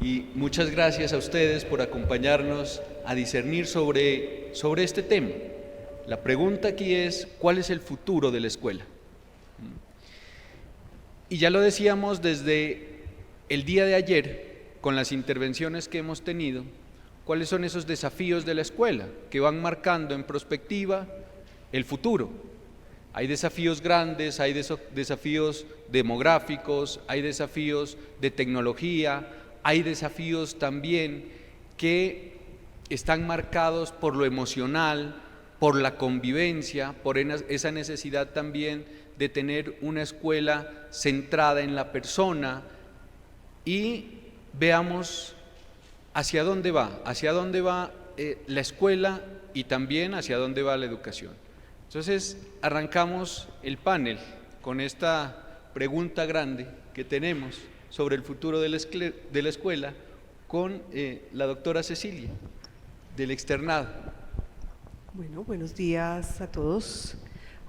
Y muchas gracias a ustedes por acompañarnos a discernir sobre este tema. La pregunta aquí es, ¿cuál es el futuro de la escuela? Y ya lo decíamos desde el día de ayer, con las intervenciones que hemos tenido, ¿cuáles son esos desafíos de la escuela que van marcando en perspectiva el futuro? Hay desafíos grandes, hay desafíos demográficos, hay desafíos de tecnología, hay desafíos también que están marcados por lo emocional, por la convivencia, por esa necesidad también de tener una escuela centrada en la persona. Y veamos hacia dónde va la escuela y también hacia dónde va la educación. Entonces, arrancamos el panel con esta pregunta grande que tenemos sobre el futuro de la escuela con la doctora Cecilia, del externado. Bueno, buenos días a todos,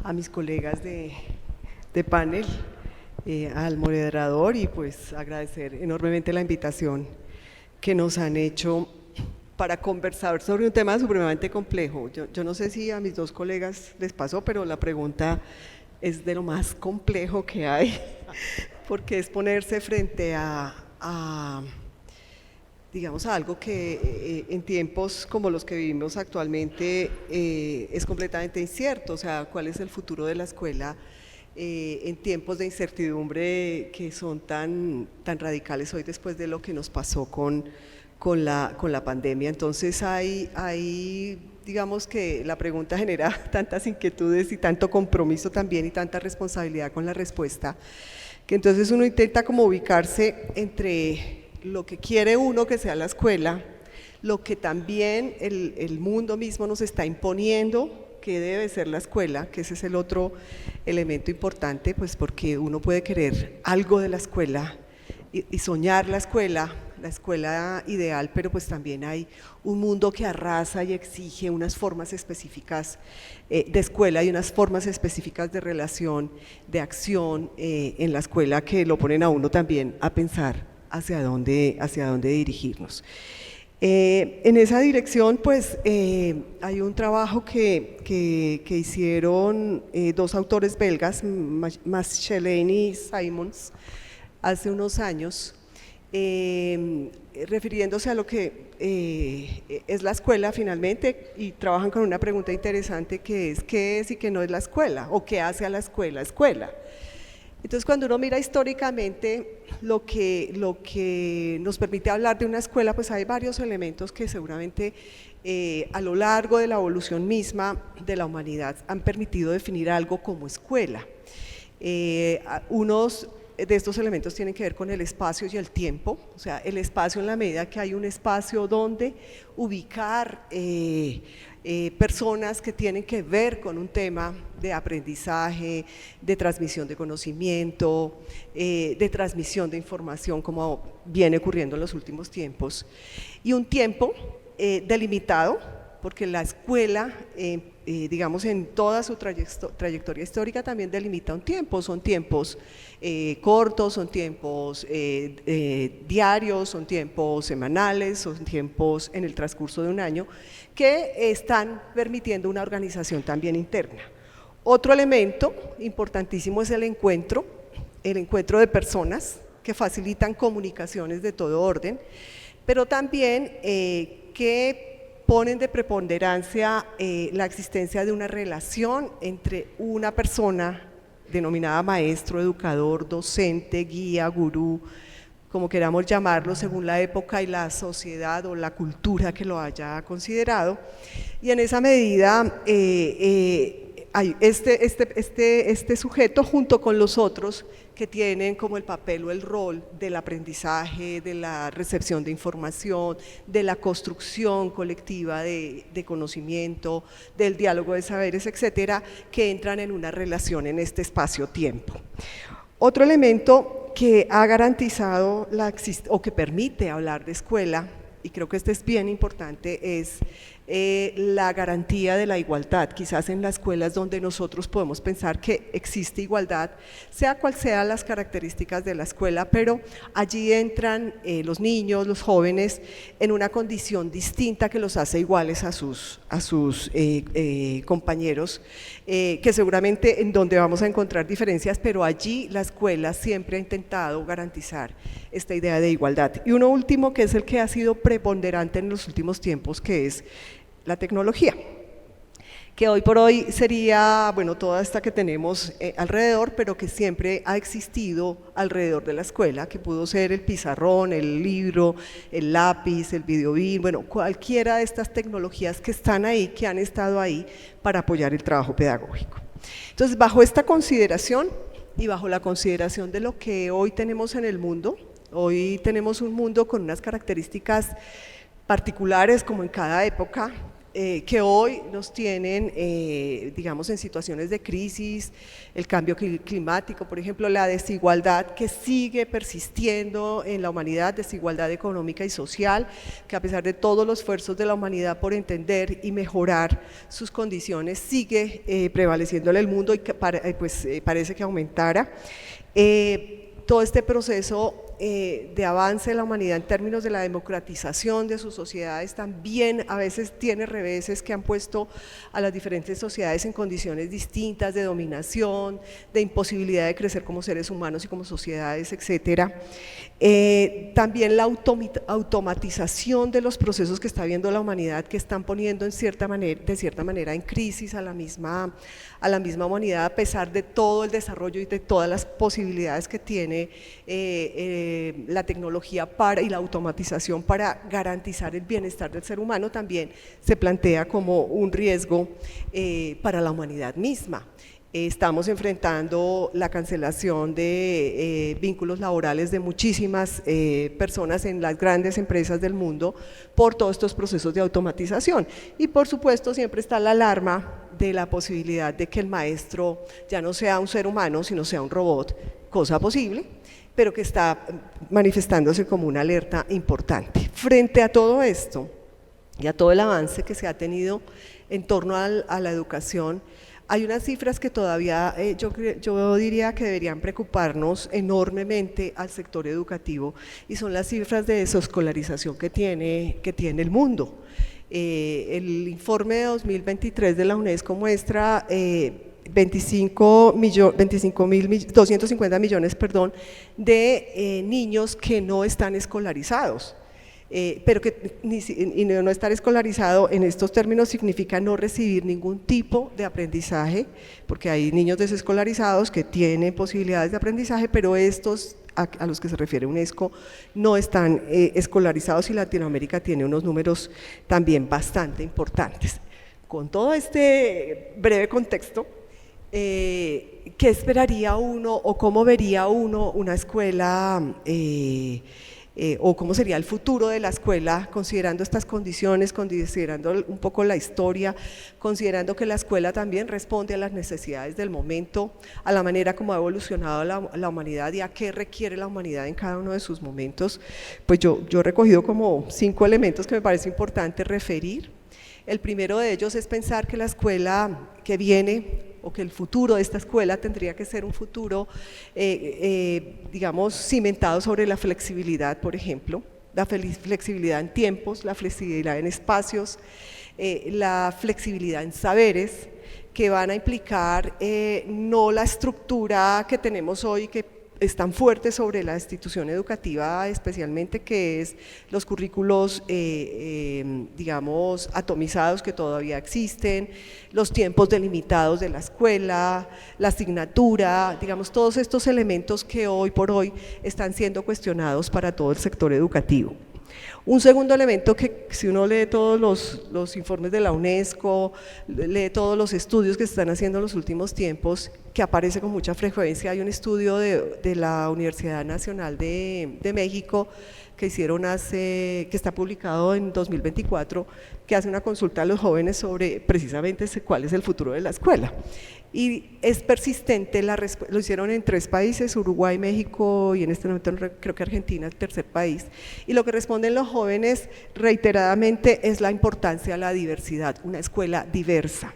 a mis colegas de panel, al moderador, y pues agradecer enormemente la invitación que nos han hecho para conversar sobre un tema supremamente complejo. Yo no sé si a mis dos colegas les pasó, pero la pregunta es de lo más complejo que hay, porque es ponerse frente a digamos, a algo que en tiempos como los que vivimos actualmente es completamente incierto. O sea, ¿cuál es el futuro de la escuela en tiempos de incertidumbre que son tan radicales hoy después de lo que nos pasó con la pandemia? Entonces digamos que la pregunta genera tantas inquietudes y tanto compromiso también y tanta responsabilidad con la respuesta, que entonces uno intenta como ubicarse entre lo que quiere uno que sea la escuela, lo que también el mundo mismo nos está imponiendo que debe ser la escuela, que ese es el otro elemento importante, pues porque uno puede querer algo de la escuela y soñar la escuela ideal, pero pues también hay un mundo que arrasa y exige unas formas específicas de escuela y unas formas específicas de relación, de acción en la escuela, que lo ponen a uno también a pensar hacia dónde dirigirnos. En esa dirección, pues hay un trabajo que hicieron dos autores belgas, Maschelaine y Simons, hace unos años, refiriéndose a lo que es la escuela finalmente, y trabajan con una pregunta interesante que es ¿qué es y qué no es la escuela? ¿O qué hace a la escuela? Entonces, cuando uno mira históricamente lo que nos permite hablar de una escuela, pues hay varios elementos que seguramente a lo largo de la evolución misma de la humanidad han permitido definir algo como escuela. Unos de estos elementos tienen que ver con el espacio y el tiempo, o sea, el espacio en la medida que hay un espacio donde ubicar personas que tienen que ver con un tema de aprendizaje, de transmisión de conocimiento, de transmisión de información, como viene ocurriendo en los últimos tiempos, y un tiempo delimitado, porque la escuela, digamos, en toda su trayectoria histórica también delimita un tiempo. Son tiempos cortos, son tiempos diarios, son tiempos semanales, son tiempos en el transcurso de un año, que están permitiendo una organización también interna. Otro elemento importantísimo es el encuentro de personas que facilitan comunicaciones de todo orden, pero también que ponen de preponderancia la existencia de una relación entre una persona denominada maestro, educador, docente, guía, gurú, como queramos llamarlo según la época y la sociedad o la cultura que lo haya considerado, y en esa medida hay este sujeto junto con los otros que tienen como el papel o el rol del aprendizaje, de la recepción de información, de la construcción colectiva de conocimiento, del diálogo de saberes, etcétera, que entran en una relación en este espacio-tiempo. Otro elemento que ha garantizado o que permite hablar de escuela, y creo que este es bien importante, es la garantía de la igualdad. Quizás en las escuelas donde nosotros podemos pensar que existe igualdad, sea cual sean las características de la escuela, pero allí entran los niños, los jóvenes, en una condición distinta que los hace iguales a sus compañeros, que seguramente en donde vamos a encontrar diferencias, pero allí la escuela siempre ha intentado garantizar esta idea de igualdad. Y uno último, que es el que ha sido preponderante en los últimos tiempos, que es la tecnología, que hoy por hoy sería, bueno, toda esta que tenemos alrededor, pero que siempre ha existido alrededor de la escuela, que pudo ser el pizarrón, el libro, el lápiz, el videobeam, bueno, cualquiera de estas tecnologías que están ahí, que han estado ahí para apoyar el trabajo pedagógico. Entonces, bajo esta consideración y bajo la consideración de lo que hoy tenemos en el mundo, hoy tenemos un mundo con unas características particulares como en cada época, que hoy nos tienen, digamos, en situaciones de crisis, el cambio climático, por ejemplo, la desigualdad que sigue persistiendo en la humanidad, desigualdad económica y social, que a pesar de todos los esfuerzos de la humanidad por entender y mejorar sus condiciones, sigue prevaleciendo en el mundo y que parece que aumentara. Todo este proceso de avance de la humanidad en términos de la democratización de sus sociedades también a veces tiene reveses que han puesto a las diferentes sociedades en condiciones distintas de dominación, de imposibilidad de crecer como seres humanos y como sociedades, etcétera. También la automatización de los procesos que está viendo la humanidad, que están poniendo de cierta manera en crisis a la misma humanidad, a pesar de todo el desarrollo y de todas las posibilidades que tiene la tecnología y la automatización para garantizar el bienestar del ser humano, también se plantea como un riesgo para la humanidad misma. Estamos enfrentando la cancelación de vínculos laborales de muchísimas personas en las grandes empresas del mundo por todos estos procesos de automatización, y por supuesto siempre está la alarma de la posibilidad de que el maestro ya no sea un ser humano sino sea un robot, cosa posible, pero que está manifestándose como una alerta importante. Frente a todo esto y a todo el avance que se ha tenido en torno a la educación, hay unas cifras que todavía yo diría que deberían preocuparnos enormemente al sector educativo, y son las cifras de desescolarización que tiene el mundo. El informe de 2023 de la UNESCO muestra 250 millones de niños que no están escolarizados. Pero que no estar escolarizado en estos términos significa no recibir ningún tipo de aprendizaje, porque hay niños desescolarizados que tienen posibilidades de aprendizaje, pero estos a los que se refiere UNESCO no están escolarizados, y Latinoamérica tiene unos números también bastante importantes. Con todo este breve contexto, ¿qué esperaría uno o cómo vería uno una escuela o cómo sería el futuro de la escuela, considerando estas condiciones, considerando un poco la historia, considerando que la escuela también responde a las necesidades del momento, a la manera como ha evolucionado la humanidad y a qué requiere la humanidad en cada uno de sus momentos? Pues yo he recogido como 5 elementos que me parece importante referir. El primero de ellos es pensar que la escuela que viene, o que el futuro de esta escuela tendría que ser un futuro, digamos, cimentado sobre la flexibilidad, por ejemplo, la flexibilidad en tiempos, la flexibilidad en espacios, la flexibilidad en saberes, que van a implicar no la estructura que tenemos hoy, que es tan fuerte sobre la institución educativa, especialmente, que es los currículos, digamos, atomizados que todavía existen, los tiempos delimitados de la escuela, la asignatura, digamos, todos estos elementos que hoy por hoy están siendo cuestionados para todo el sector educativo. Un segundo elemento que, si uno lee todos los informes de la UNESCO, lee todos los estudios que se están haciendo en los últimos tiempos, que aparece con mucha frecuencia, hay un estudio de la Universidad Nacional de México que hicieron que está publicado en 2024, que hace una consulta a los jóvenes sobre precisamente cuál es el futuro de la escuela. Y es persistente, lo hicieron en 3 países, Uruguay, México y en este momento creo que Argentina, el tercer país. Y lo que responden los jóvenes reiteradamente es la importancia de la diversidad, una escuela diversa.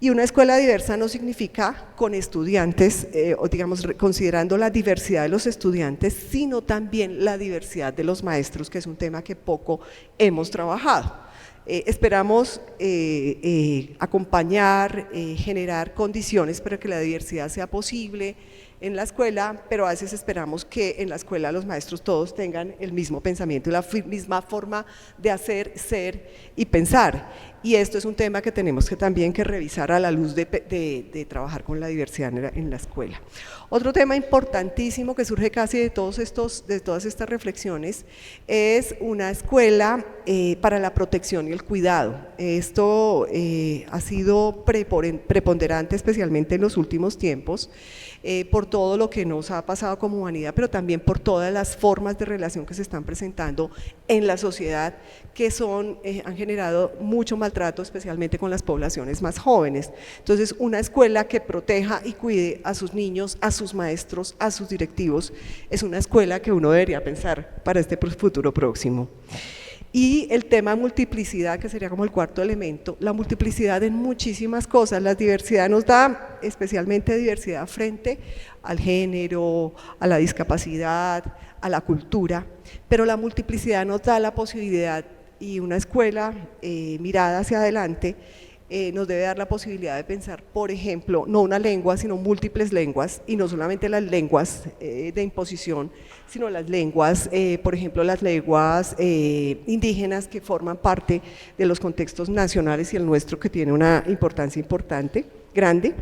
Y una escuela diversa no significa con estudiantes, o digamos considerando la diversidad de los estudiantes, sino también la diversidad de los maestros, que es un tema que poco hemos trabajado. Esperamos acompañar, generar condiciones para que la diversidad sea posible en la escuela, pero a veces esperamos que en la escuela los maestros todos tengan el mismo pensamiento y la misma forma de hacer, ser y pensar. Y esto es un tema que tenemos que también que revisar a la luz de trabajar con la diversidad en la escuela. Otro tema importantísimo que surge casi de todas estas reflexiones es una escuela para la protección y el cuidado. Esto ha sido preponderante especialmente en los últimos tiempos, por todo lo que nos ha pasado como humanidad, pero también por todas las formas de relación que se están presentando en la sociedad, que han generado mucho maltrato, especialmente con las poblaciones más jóvenes. Entonces, una escuela que proteja y cuide a sus niños, a sus maestros, a sus directivos, es una escuela que uno debería pensar para este futuro próximo. Y el tema multiplicidad, que sería como el cuarto elemento, la multiplicidad en muchísimas cosas. La diversidad nos da especialmente diversidad frente al género, a la discapacidad, a la cultura, pero la multiplicidad nos da la posibilidad, y una escuela mirada hacia adelante nos debe dar la posibilidad de pensar, por ejemplo, no una lengua, sino múltiples lenguas, y no solamente las lenguas de imposición, sino las lenguas, por ejemplo, las lenguas indígenas que forman parte de los contextos nacionales y el nuestro, que tiene una importancia grande.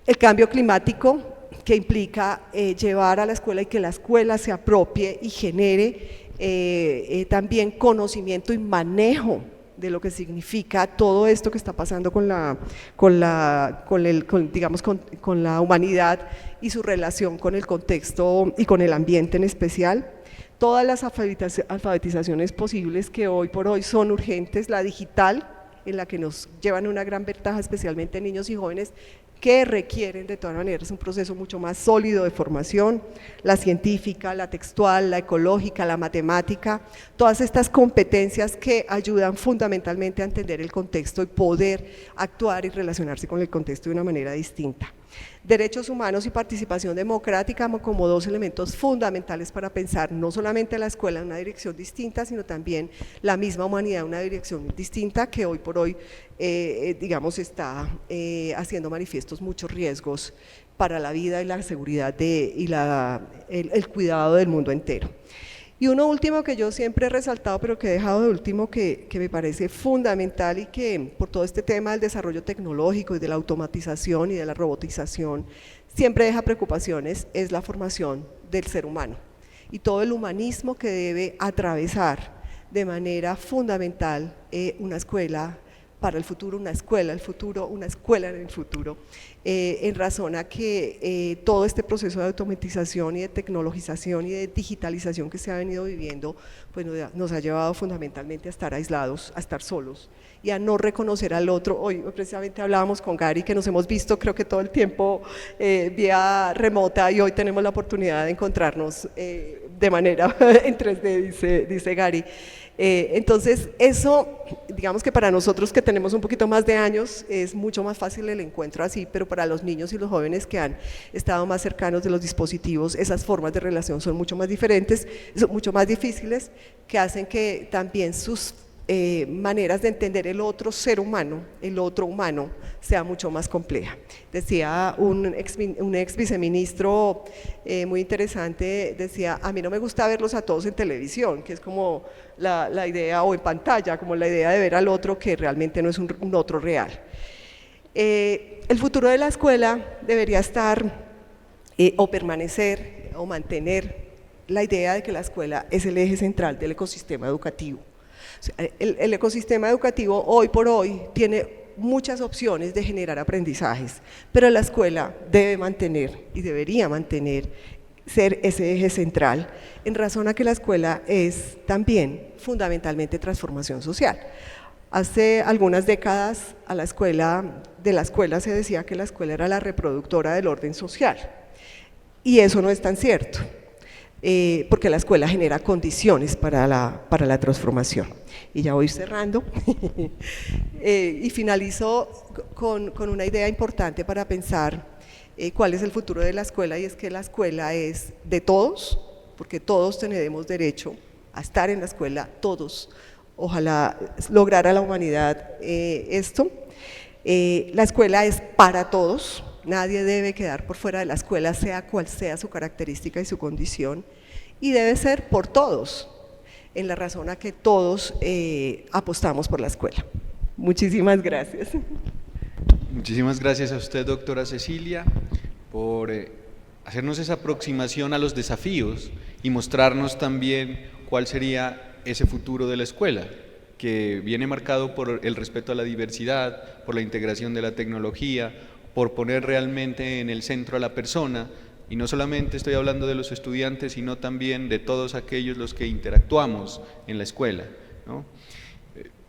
El cambio climático, que implica llevar a la escuela y que la escuela se apropie y genere también conocimiento y manejo de lo que significa todo esto que está pasando con la humanidad y su relación con el contexto y con el ambiente en especial. Todas las alfabetizaciones posibles que hoy por hoy son urgentes, la digital, en la que nos llevan una gran ventaja, especialmente niños y jóvenes, que requieren de todas maneras un proceso mucho más sólido de formación, la científica, la textual, la ecológica, la matemática, todas estas competencias que ayudan fundamentalmente a entender el contexto y poder actuar y relacionarse con el contexto de una manera distinta. Derechos humanos y participación democrática como 2 elementos fundamentales para pensar no solamente la escuela en una dirección distinta, sino también la misma humanidad en una dirección distinta, que hoy por hoy está haciendo manifiestos muchos riesgos para la vida y la seguridad el cuidado del mundo entero. Y uno último que yo siempre he resaltado, pero que he dejado de último, que me parece fundamental y que por todo este tema del desarrollo tecnológico y de la automatización y de la robotización siempre deja preocupaciones, es la formación del ser humano y todo el humanismo que debe atravesar de manera fundamental una escuela para el futuro, una escuela en el futuro, en razón a que todo este proceso de automatización y de tecnologización y de digitalización que se ha venido viviendo, pues nos ha llevado fundamentalmente a estar aislados, a estar solos y a no reconocer al otro. Hoy precisamente hablábamos con Gary, que nos hemos visto creo que todo el tiempo vía remota, y hoy tenemos la oportunidad de encontrarnos de manera en 3D, dice Gary. Entonces eso, digamos que para nosotros que tenemos un poquito más de años es mucho más fácil el encuentro así, pero para los niños y los jóvenes que han estado más cercanos de los dispositivos, esas formas de relación son mucho más diferentes, son mucho más difíciles, que hacen que también sus maneras de entender el otro ser humano, el otro humano, sea mucho más compleja. Decía un ex viceministro muy interesante, decía, a mí no me gusta verlos a todos en televisión, que es como la idea, o en pantalla, como la idea de ver al otro que realmente no es un otro real. El futuro de la escuela debería estar o permanecer o mantener la idea de que la escuela es el eje central del ecosistema educativo. El ecosistema educativo hoy por hoy tiene muchas opciones de generar aprendizajes, pero la escuela debe mantener y debería ser ese eje central, en razón a que la escuela es también fundamentalmente transformación social. Hace algunas décadas de la escuela se decía que la escuela era la reproductora del orden social, y eso no es tan cierto, porque la escuela genera condiciones para la transformación. Y ya voy cerrando, y finalizo con una idea importante para pensar cuál es el futuro de la escuela, y es que la escuela es de todos, porque todos tenemos derecho a estar en la escuela, todos. Ojalá lograra la humanidad esto. La escuela es para todos, nadie debe quedar por fuera de la escuela, sea cual sea su característica y su condición, y debe ser por todos, en la razón a que todos apostamos por la escuela. Muchísimas gracias. Muchísimas gracias a usted, doctora Cecilia, por hacernos esa aproximación a los desafíos y mostrarnos también cuál sería ese futuro de la escuela, que viene marcado por el respeto a la diversidad, por la integración de la tecnología, por poner realmente en el centro a la persona, y no solamente estoy hablando de los estudiantes, sino también de todos aquellos los que interactuamos en la escuela, ¿no?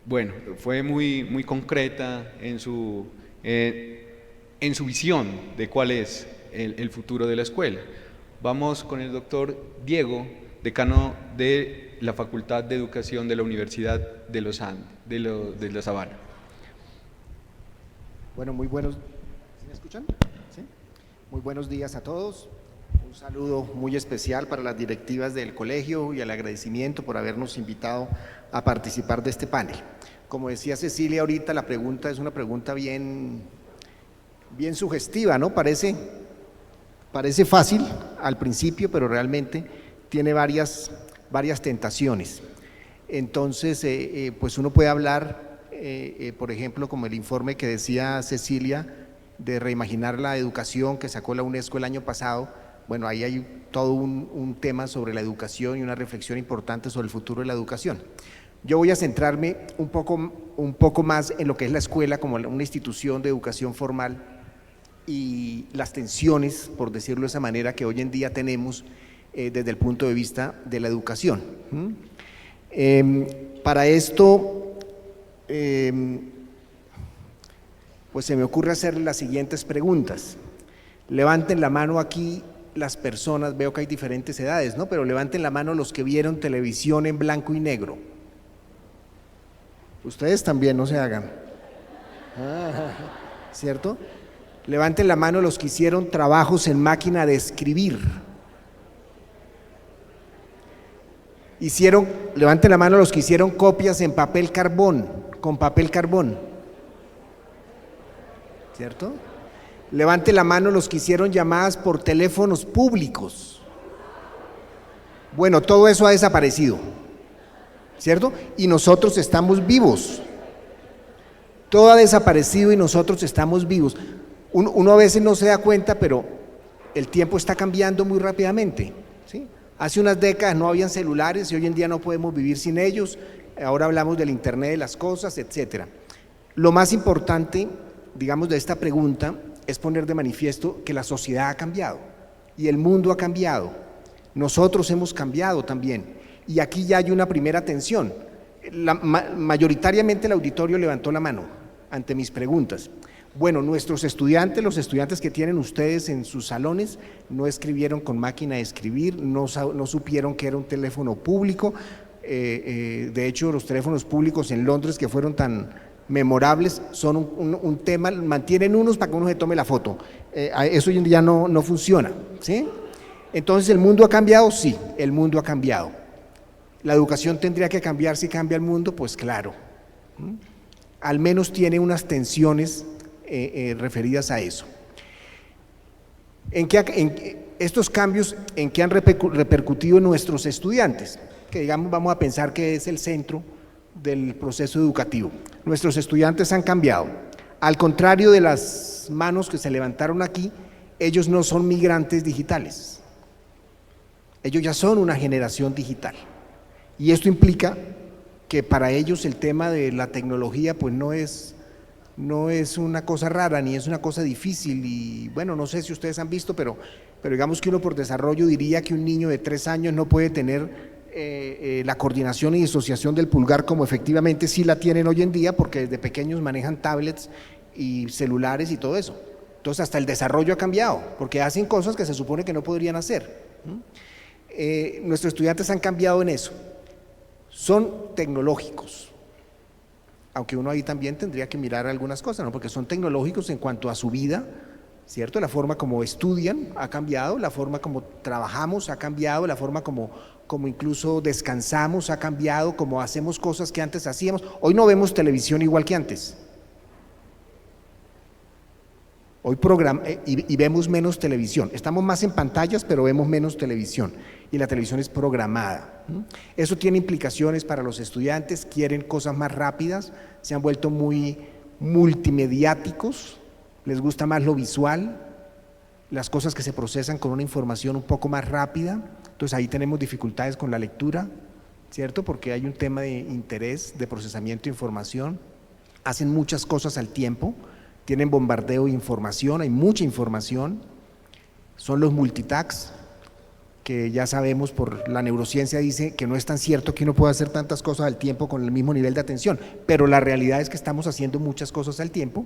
Bueno, fue muy concreta en su visión de cuál es el futuro de la escuela. Vamos con el doctor Diego, decano de la Facultad de Educación de la Universidad de los Andes, de La Sabana. Bueno, muy buenos, ¿sí me escuchan? ¿Sí? Muy buenos días a todos. Un saludo muy especial para las directivas del colegio y el agradecimiento por habernos invitado a participar de este panel. Como decía Cecilia ahorita, la pregunta es una pregunta bien sugestiva, ¿no? Parece fácil al principio, pero realmente tiene varias tentaciones. Entonces, pues uno puede hablar, por ejemplo, como el informe que decía Cecilia, de reimaginar la educación que sacó la UNESCO el año pasado. Bueno, ahí hay todo un tema sobre la educación y una reflexión importante sobre el futuro de la educación. Yo voy a centrarme un poco más en lo que es la escuela como una institución de educación formal y las tensiones, por decirlo de esa manera, que hoy en día tenemos desde el punto de vista de la educación. Para esto, pues se me ocurre hacer las siguientes preguntas. Levanten la mano aquí las personas, veo que hay diferentes edades, ¿no? Pero levanten la mano los que vieron televisión en blanco y negro. Ustedes también, no se hagan. ¿Cierto? Levanten la mano los que hicieron trabajos en máquina de escribir. Levanten la mano los que hicieron copias en papel carbón, con papel carbón. ¿Cierto? Levanten la mano los que hicieron llamadas por teléfonos públicos. Bueno, todo eso ha desaparecido, ¿cierto? Y nosotros estamos vivos. Todo ha desaparecido y nosotros estamos vivos. Uno a veces no se da cuenta, pero el tiempo está cambiando muy rápidamente, ¿sí? Hace unas décadas no habían celulares y hoy en día no podemos vivir sin ellos. Ahora hablamos del Internet de las cosas, etcétera. Lo más importante, digamos, de esta pregunta es poner de manifiesto que la sociedad ha cambiado y el mundo ha cambiado. Nosotros hemos cambiado también. Y aquí ya hay una primera tensión. Mayoritariamente el auditorio levantó la mano ante mis preguntas. Bueno, nuestros estudiantes, los estudiantes que tienen ustedes en sus salones, no escribieron con máquina de escribir, no supieron que era un teléfono público. De hecho, los teléfonos públicos en Londres, que fueron tan memorables, son un tema, mantienen unos para que uno se tome la foto. Eso hoy en día no funciona, ¿sí? Entonces, ¿el mundo ha cambiado? Sí, el mundo ha cambiado. ¿La educación tendría que cambiar si cambia el mundo? Pues claro. Al menos tiene unas tensiones referidas a eso. Estos cambios, ¿en qué han repercutido en nuestros estudiantes? Que digamos, vamos a pensar que es el centro del proceso educativo. Nuestros estudiantes han cambiado. Al contrario de las manos que se levantaron aquí, ellos no son migrantes digitales. Ellos ya son una generación digital. Y esto implica que para ellos el tema de la tecnología pues no es una cosa rara ni es una cosa difícil. Y bueno, no sé si ustedes han visto, pero digamos que uno por desarrollo diría que un niño de 3 años no puede tener la coordinación y disociación del pulgar como efectivamente sí la tienen hoy en día, porque desde pequeños manejan tablets y celulares y todo eso. Entonces hasta el desarrollo ha cambiado, porque hacen cosas que se supone que no podrían hacer. Nuestros estudiantes han cambiado en eso, son tecnológicos, aunque uno ahí también tendría que mirar algunas cosas, ¿no? Porque son tecnológicos en cuanto a su vida, ¿cierto? La forma como estudian ha cambiado, la forma como trabajamos ha cambiado, la forma como incluso descansamos ha cambiado, como hacemos cosas que antes hacíamos. Hoy no vemos televisión igual que antes. Hoy y vemos menos televisión. Estamos más en pantallas, pero vemos menos televisión. Y la televisión es programada. Eso tiene implicaciones para los estudiantes, quieren cosas más rápidas, se han vuelto muy multimediáticos, les gusta más lo visual, las cosas que se procesan con una información un poco más rápida. Entonces ahí tenemos dificultades con la lectura, ¿cierto? Porque hay un tema de interés, de procesamiento de información, hacen muchas cosas al tiempo, tienen bombardeo de información, hay mucha información, son los multitask, que ya sabemos por la neurociencia dice que no es tan cierto que uno pueda hacer tantas cosas al tiempo con el mismo nivel de atención, pero la realidad es que estamos haciendo muchas cosas al tiempo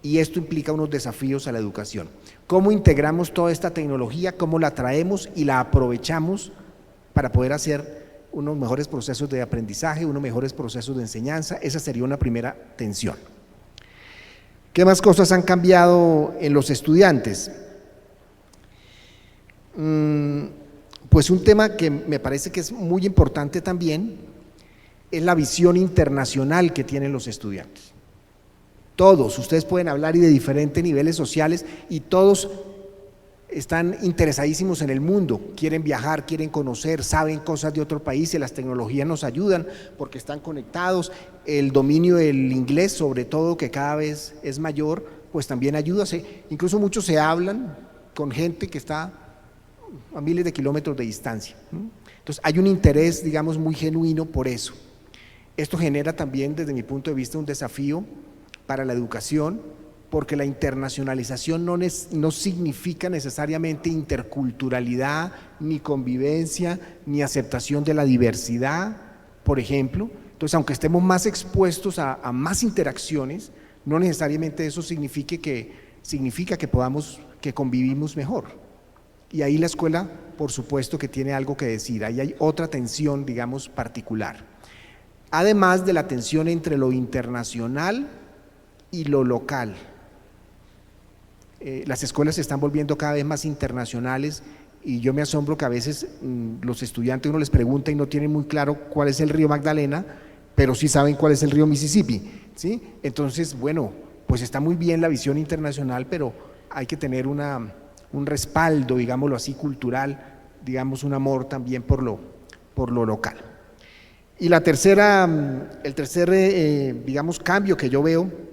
y esto implica unos desafíos a la educación. ¿Cómo integramos toda esta tecnología? ¿Cómo la traemos y la aprovechamos para poder hacer unos mejores procesos de aprendizaje, unos mejores procesos de enseñanza? Esa sería una primera tensión. ¿Qué más cosas han cambiado en los estudiantes? Pues un tema que me parece que es muy importante también es la visión internacional que tienen los estudiantes. Todos, ustedes pueden hablar y de diferentes niveles sociales y todos están interesadísimos en el mundo, quieren viajar, quieren conocer, saben cosas de otro país y las tecnologías nos ayudan porque están conectados, el dominio del inglés sobre todo que cada vez es mayor, pues también ayuda, incluso muchos se hablan con gente que está a miles de kilómetros de distancia, entonces hay un interés digamos muy genuino por eso. Esto genera también desde mi punto de vista un desafío para la educación, porque la internacionalización no significa necesariamente interculturalidad, ni convivencia, ni aceptación de la diversidad, por ejemplo. Entonces, aunque estemos más expuestos a más interacciones, no necesariamente eso significa que convivimos mejor. Y ahí la escuela, por supuesto que tiene algo que decir, ahí hay otra tensión, digamos, particular. Además de la tensión entre lo internacional y lo local. Las escuelas se están volviendo cada vez más internacionales y yo me asombro que a veces los estudiantes uno les pregunta y no tienen muy claro cuál es el río Magdalena, pero sí saben cuál es el río Mississippi, ¿sí? Entonces, bueno, pues está muy bien la visión internacional, pero hay que tener un respaldo, digámoslo así, cultural, digamos un amor también por lo local. Y el tercer, digamos, cambio que yo veo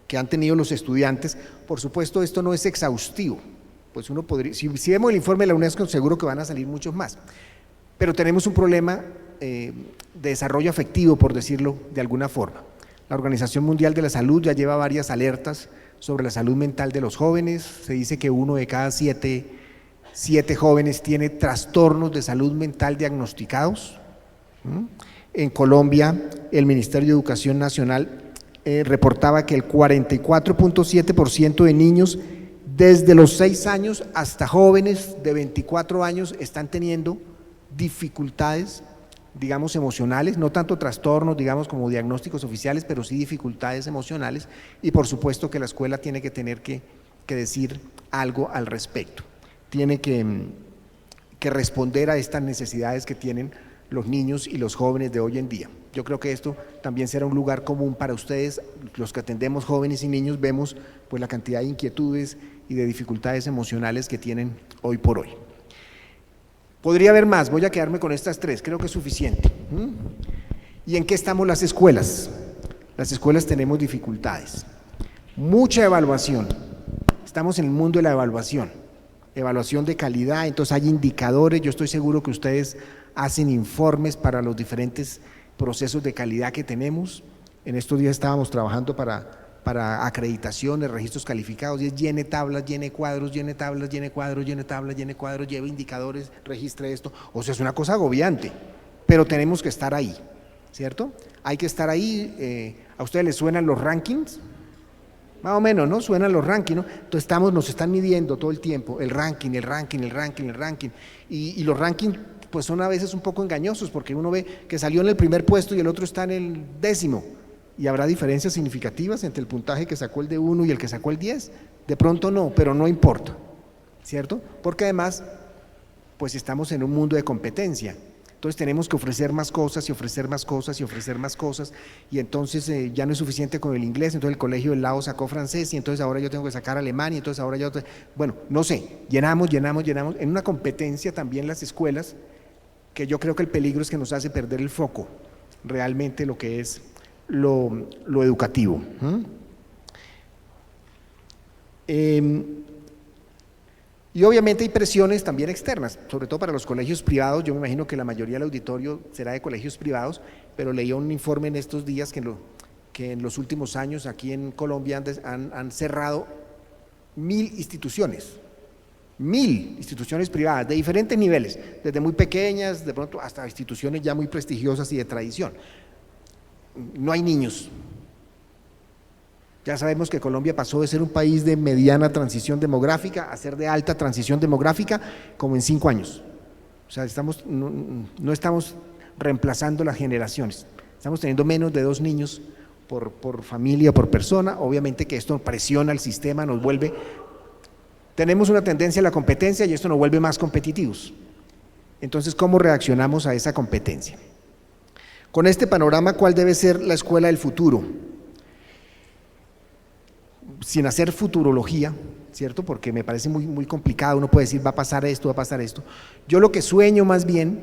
que han tenido los estudiantes, por supuesto esto no es exhaustivo, pues uno podría, si vemos el informe de la UNESCO seguro que van a salir muchos más, pero tenemos un problema de desarrollo afectivo, por decirlo de alguna forma. La Organización Mundial de la Salud ya lleva varias alertas sobre la salud mental de los jóvenes, se dice que 1 de cada 7 jóvenes tiene trastornos de salud mental diagnosticados. En Colombia, el Ministerio de Educación Nacional reportaba que el 44.7% de niños desde los 6 años hasta jóvenes de 24 años están teniendo dificultades, digamos, emocionales, no tanto trastornos, digamos, como diagnósticos oficiales, pero sí dificultades emocionales y por supuesto que la escuela tiene que tener que decir algo al respecto, tiene que responder a estas necesidades que tienen los niños y los jóvenes de hoy en día. Yo creo que esto también será un lugar común para ustedes, los que atendemos jóvenes y niños, vemos pues la cantidad de inquietudes y de dificultades emocionales que tienen hoy por hoy. Podría haber más, voy a quedarme con estas 3, creo que es suficiente. ¿Y en qué estamos las escuelas? Las escuelas tenemos dificultades, mucha evaluación, estamos en el mundo de la evaluación de calidad, entonces hay indicadores, yo estoy seguro que ustedes hacen informes para los diferentes procesos de calidad que tenemos. En estos días estábamos trabajando para para acreditaciones, registros calificados, y es llene tablas, llene cuadros, llene tablas, llene cuadros, llene tablas, llene cuadros, lleve indicadores, registre esto. O sea, es una cosa agobiante, pero tenemos que estar ahí, ¿cierto? Hay que estar ahí. ¿A ustedes les suenan los rankings? Más o menos, ¿no? Suenan los rankings, ¿no? Entonces nos están midiendo todo el tiempo, el ranking, el ranking, el ranking, el ranking. Y los rankings pues son a veces un poco engañosos, porque uno ve que salió en el primer puesto y el otro está en el 10º. ¿Y habrá diferencias significativas entre el puntaje que sacó el de 1 y el que sacó el 10? De pronto no, pero no importa, ¿cierto? Porque además, pues estamos en un mundo de competencia. Entonces tenemos que ofrecer más cosas y ofrecer más cosas y ofrecer más cosas, y entonces ya no es suficiente con el inglés, entonces el colegio del lado sacó francés y entonces ahora yo tengo que sacar alemán y entonces ahora yo… Bueno, no sé, llenamos. En una competencia también las escuelas, que yo creo que el peligro es que nos hace perder el foco, realmente lo que es lo educativo. Y obviamente hay presiones también externas, sobre todo para los colegios privados. Yo me imagino que la mayoría del auditorio será de colegios privados, pero leí un informe en estos días que en los últimos años aquí en Colombia han cerrado 1000 instituciones. 1000 instituciones privadas de diferentes niveles, desde muy pequeñas, de pronto hasta instituciones ya muy prestigiosas y de tradición. No hay niños. Ya sabemos que Colombia pasó de ser un país de mediana transición demográfica a ser de alta transición demográfica como en 5 años. O sea, no estamos reemplazando las generaciones, estamos teniendo menos de 2 niños por familia, por persona. Obviamente que esto presiona al sistema, nos vuelve… Tenemos una tendencia a la competencia y esto nos vuelve más competitivos. Entonces, ¿cómo reaccionamos a esa competencia? Con este panorama, ¿cuál debe ser la escuela del futuro? Sin hacer futurología, ¿cierto? Porque me parece muy complicado, uno puede decir va a pasar esto, va a pasar esto. Yo lo que sueño más bien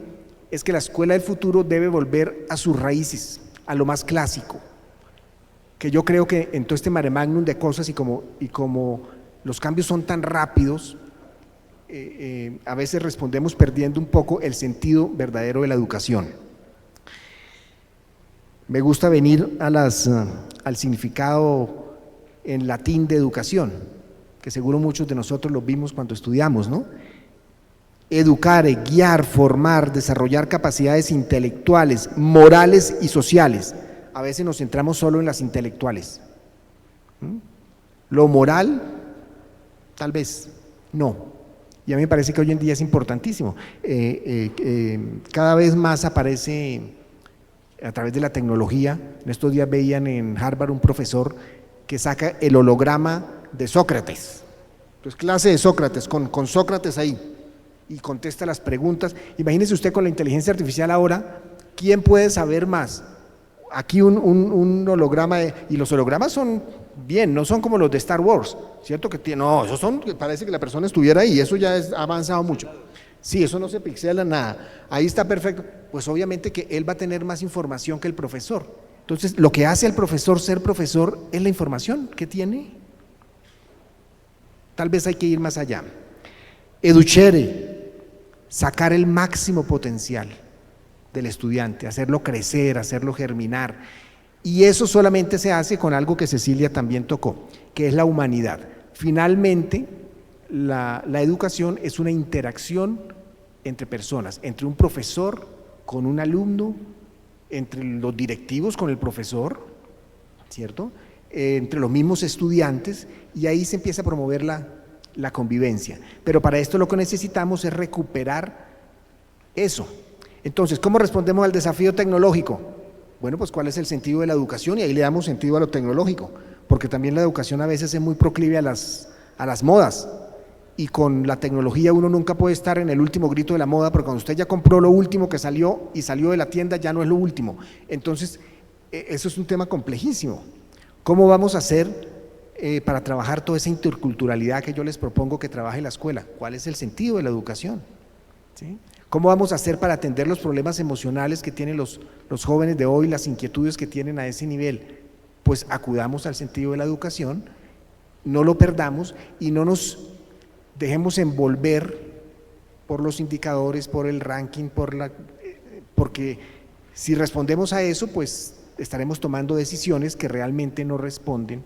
es que la escuela del futuro debe volver a sus raíces, a lo más clásico, que yo creo que en todo este mare magnum de cosas y como los cambios son tan rápidos, a veces respondemos perdiendo un poco el sentido verdadero de la educación. Me gusta venir al significado en latín de educación, que seguro muchos de nosotros lo vimos cuando estudiamos, ¿no? Educare, guiar, formar, desarrollar capacidades intelectuales, morales y sociales. A veces nos centramos solo en las intelectuales. Lo moral, tal vez no. Y a mí me parece que hoy en día es importantísimo. Cada vez más aparece a través de la tecnología. En estos días veían en Harvard un profesor que saca el holograma de Sócrates. Entonces, clase de Sócrates, con Sócrates ahí, y contesta las preguntas. Imagínese usted con la inteligencia artificial ahora, ¿quién puede saber más? Aquí un holograma, y los hologramas son bien, no son como los de Star Wars, ¿cierto? No, esos son, parece que la persona estuviera ahí, eso ya ha avanzado mucho. Sí, eso no se pixela nada, ahí está perfecto. Pues obviamente que él va a tener más información que el profesor. Entonces, lo que hace al profesor ser profesor es la información que tiene. Tal vez hay que ir más allá. Educere, sacar el máximo potencial del estudiante, hacerlo crecer, hacerlo germinar. Y eso solamente se hace con algo que Cecilia también tocó, que es la humanidad. Finalmente, la educación es una interacción entre personas, entre un profesor con un alumno, entre los directivos con el profesor, ¿cierto? Entre los mismos estudiantes, y ahí se empieza a promover la convivencia. Pero para esto lo que necesitamos es recuperar eso. Entonces, ¿cómo respondemos al desafío tecnológico? Bueno, pues ¿cuál es el sentido de la educación? Y ahí le damos sentido a lo tecnológico, porque también la educación a veces es muy proclive a las modas. Y con la tecnología uno nunca puede estar en el último grito de la moda, porque cuando usted ya compró lo último que salió y salió de la tienda, ya no es lo último. Entonces, eso es un tema complejísimo. ¿Cómo vamos a hacer para trabajar toda esa interculturalidad que yo les propongo que trabaje la escuela? ¿Cuál es el sentido de la educación? ¿Sí? ¿Cómo vamos a hacer para atender los problemas emocionales que tienen los jóvenes de hoy, las inquietudes que tienen a ese nivel? Pues acudamos al sentido de la educación, no lo perdamos y no nos dejemos envolver por los indicadores, por el ranking, porque si respondemos a eso, pues estaremos tomando decisiones que realmente no responden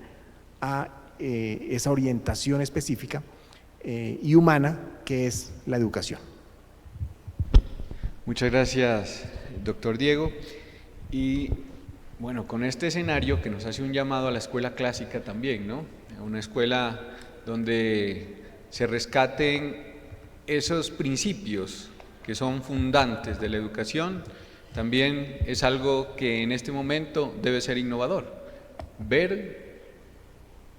a esa orientación específica y humana que es la educación. Muchas gracias, doctor Diego. Y bueno, con este escenario que nos hace un llamado a la escuela clásica también, ¿no? A una escuela donde se rescaten esos principios que son fundantes de la educación, también es algo que en este momento debe ser innovador. Ver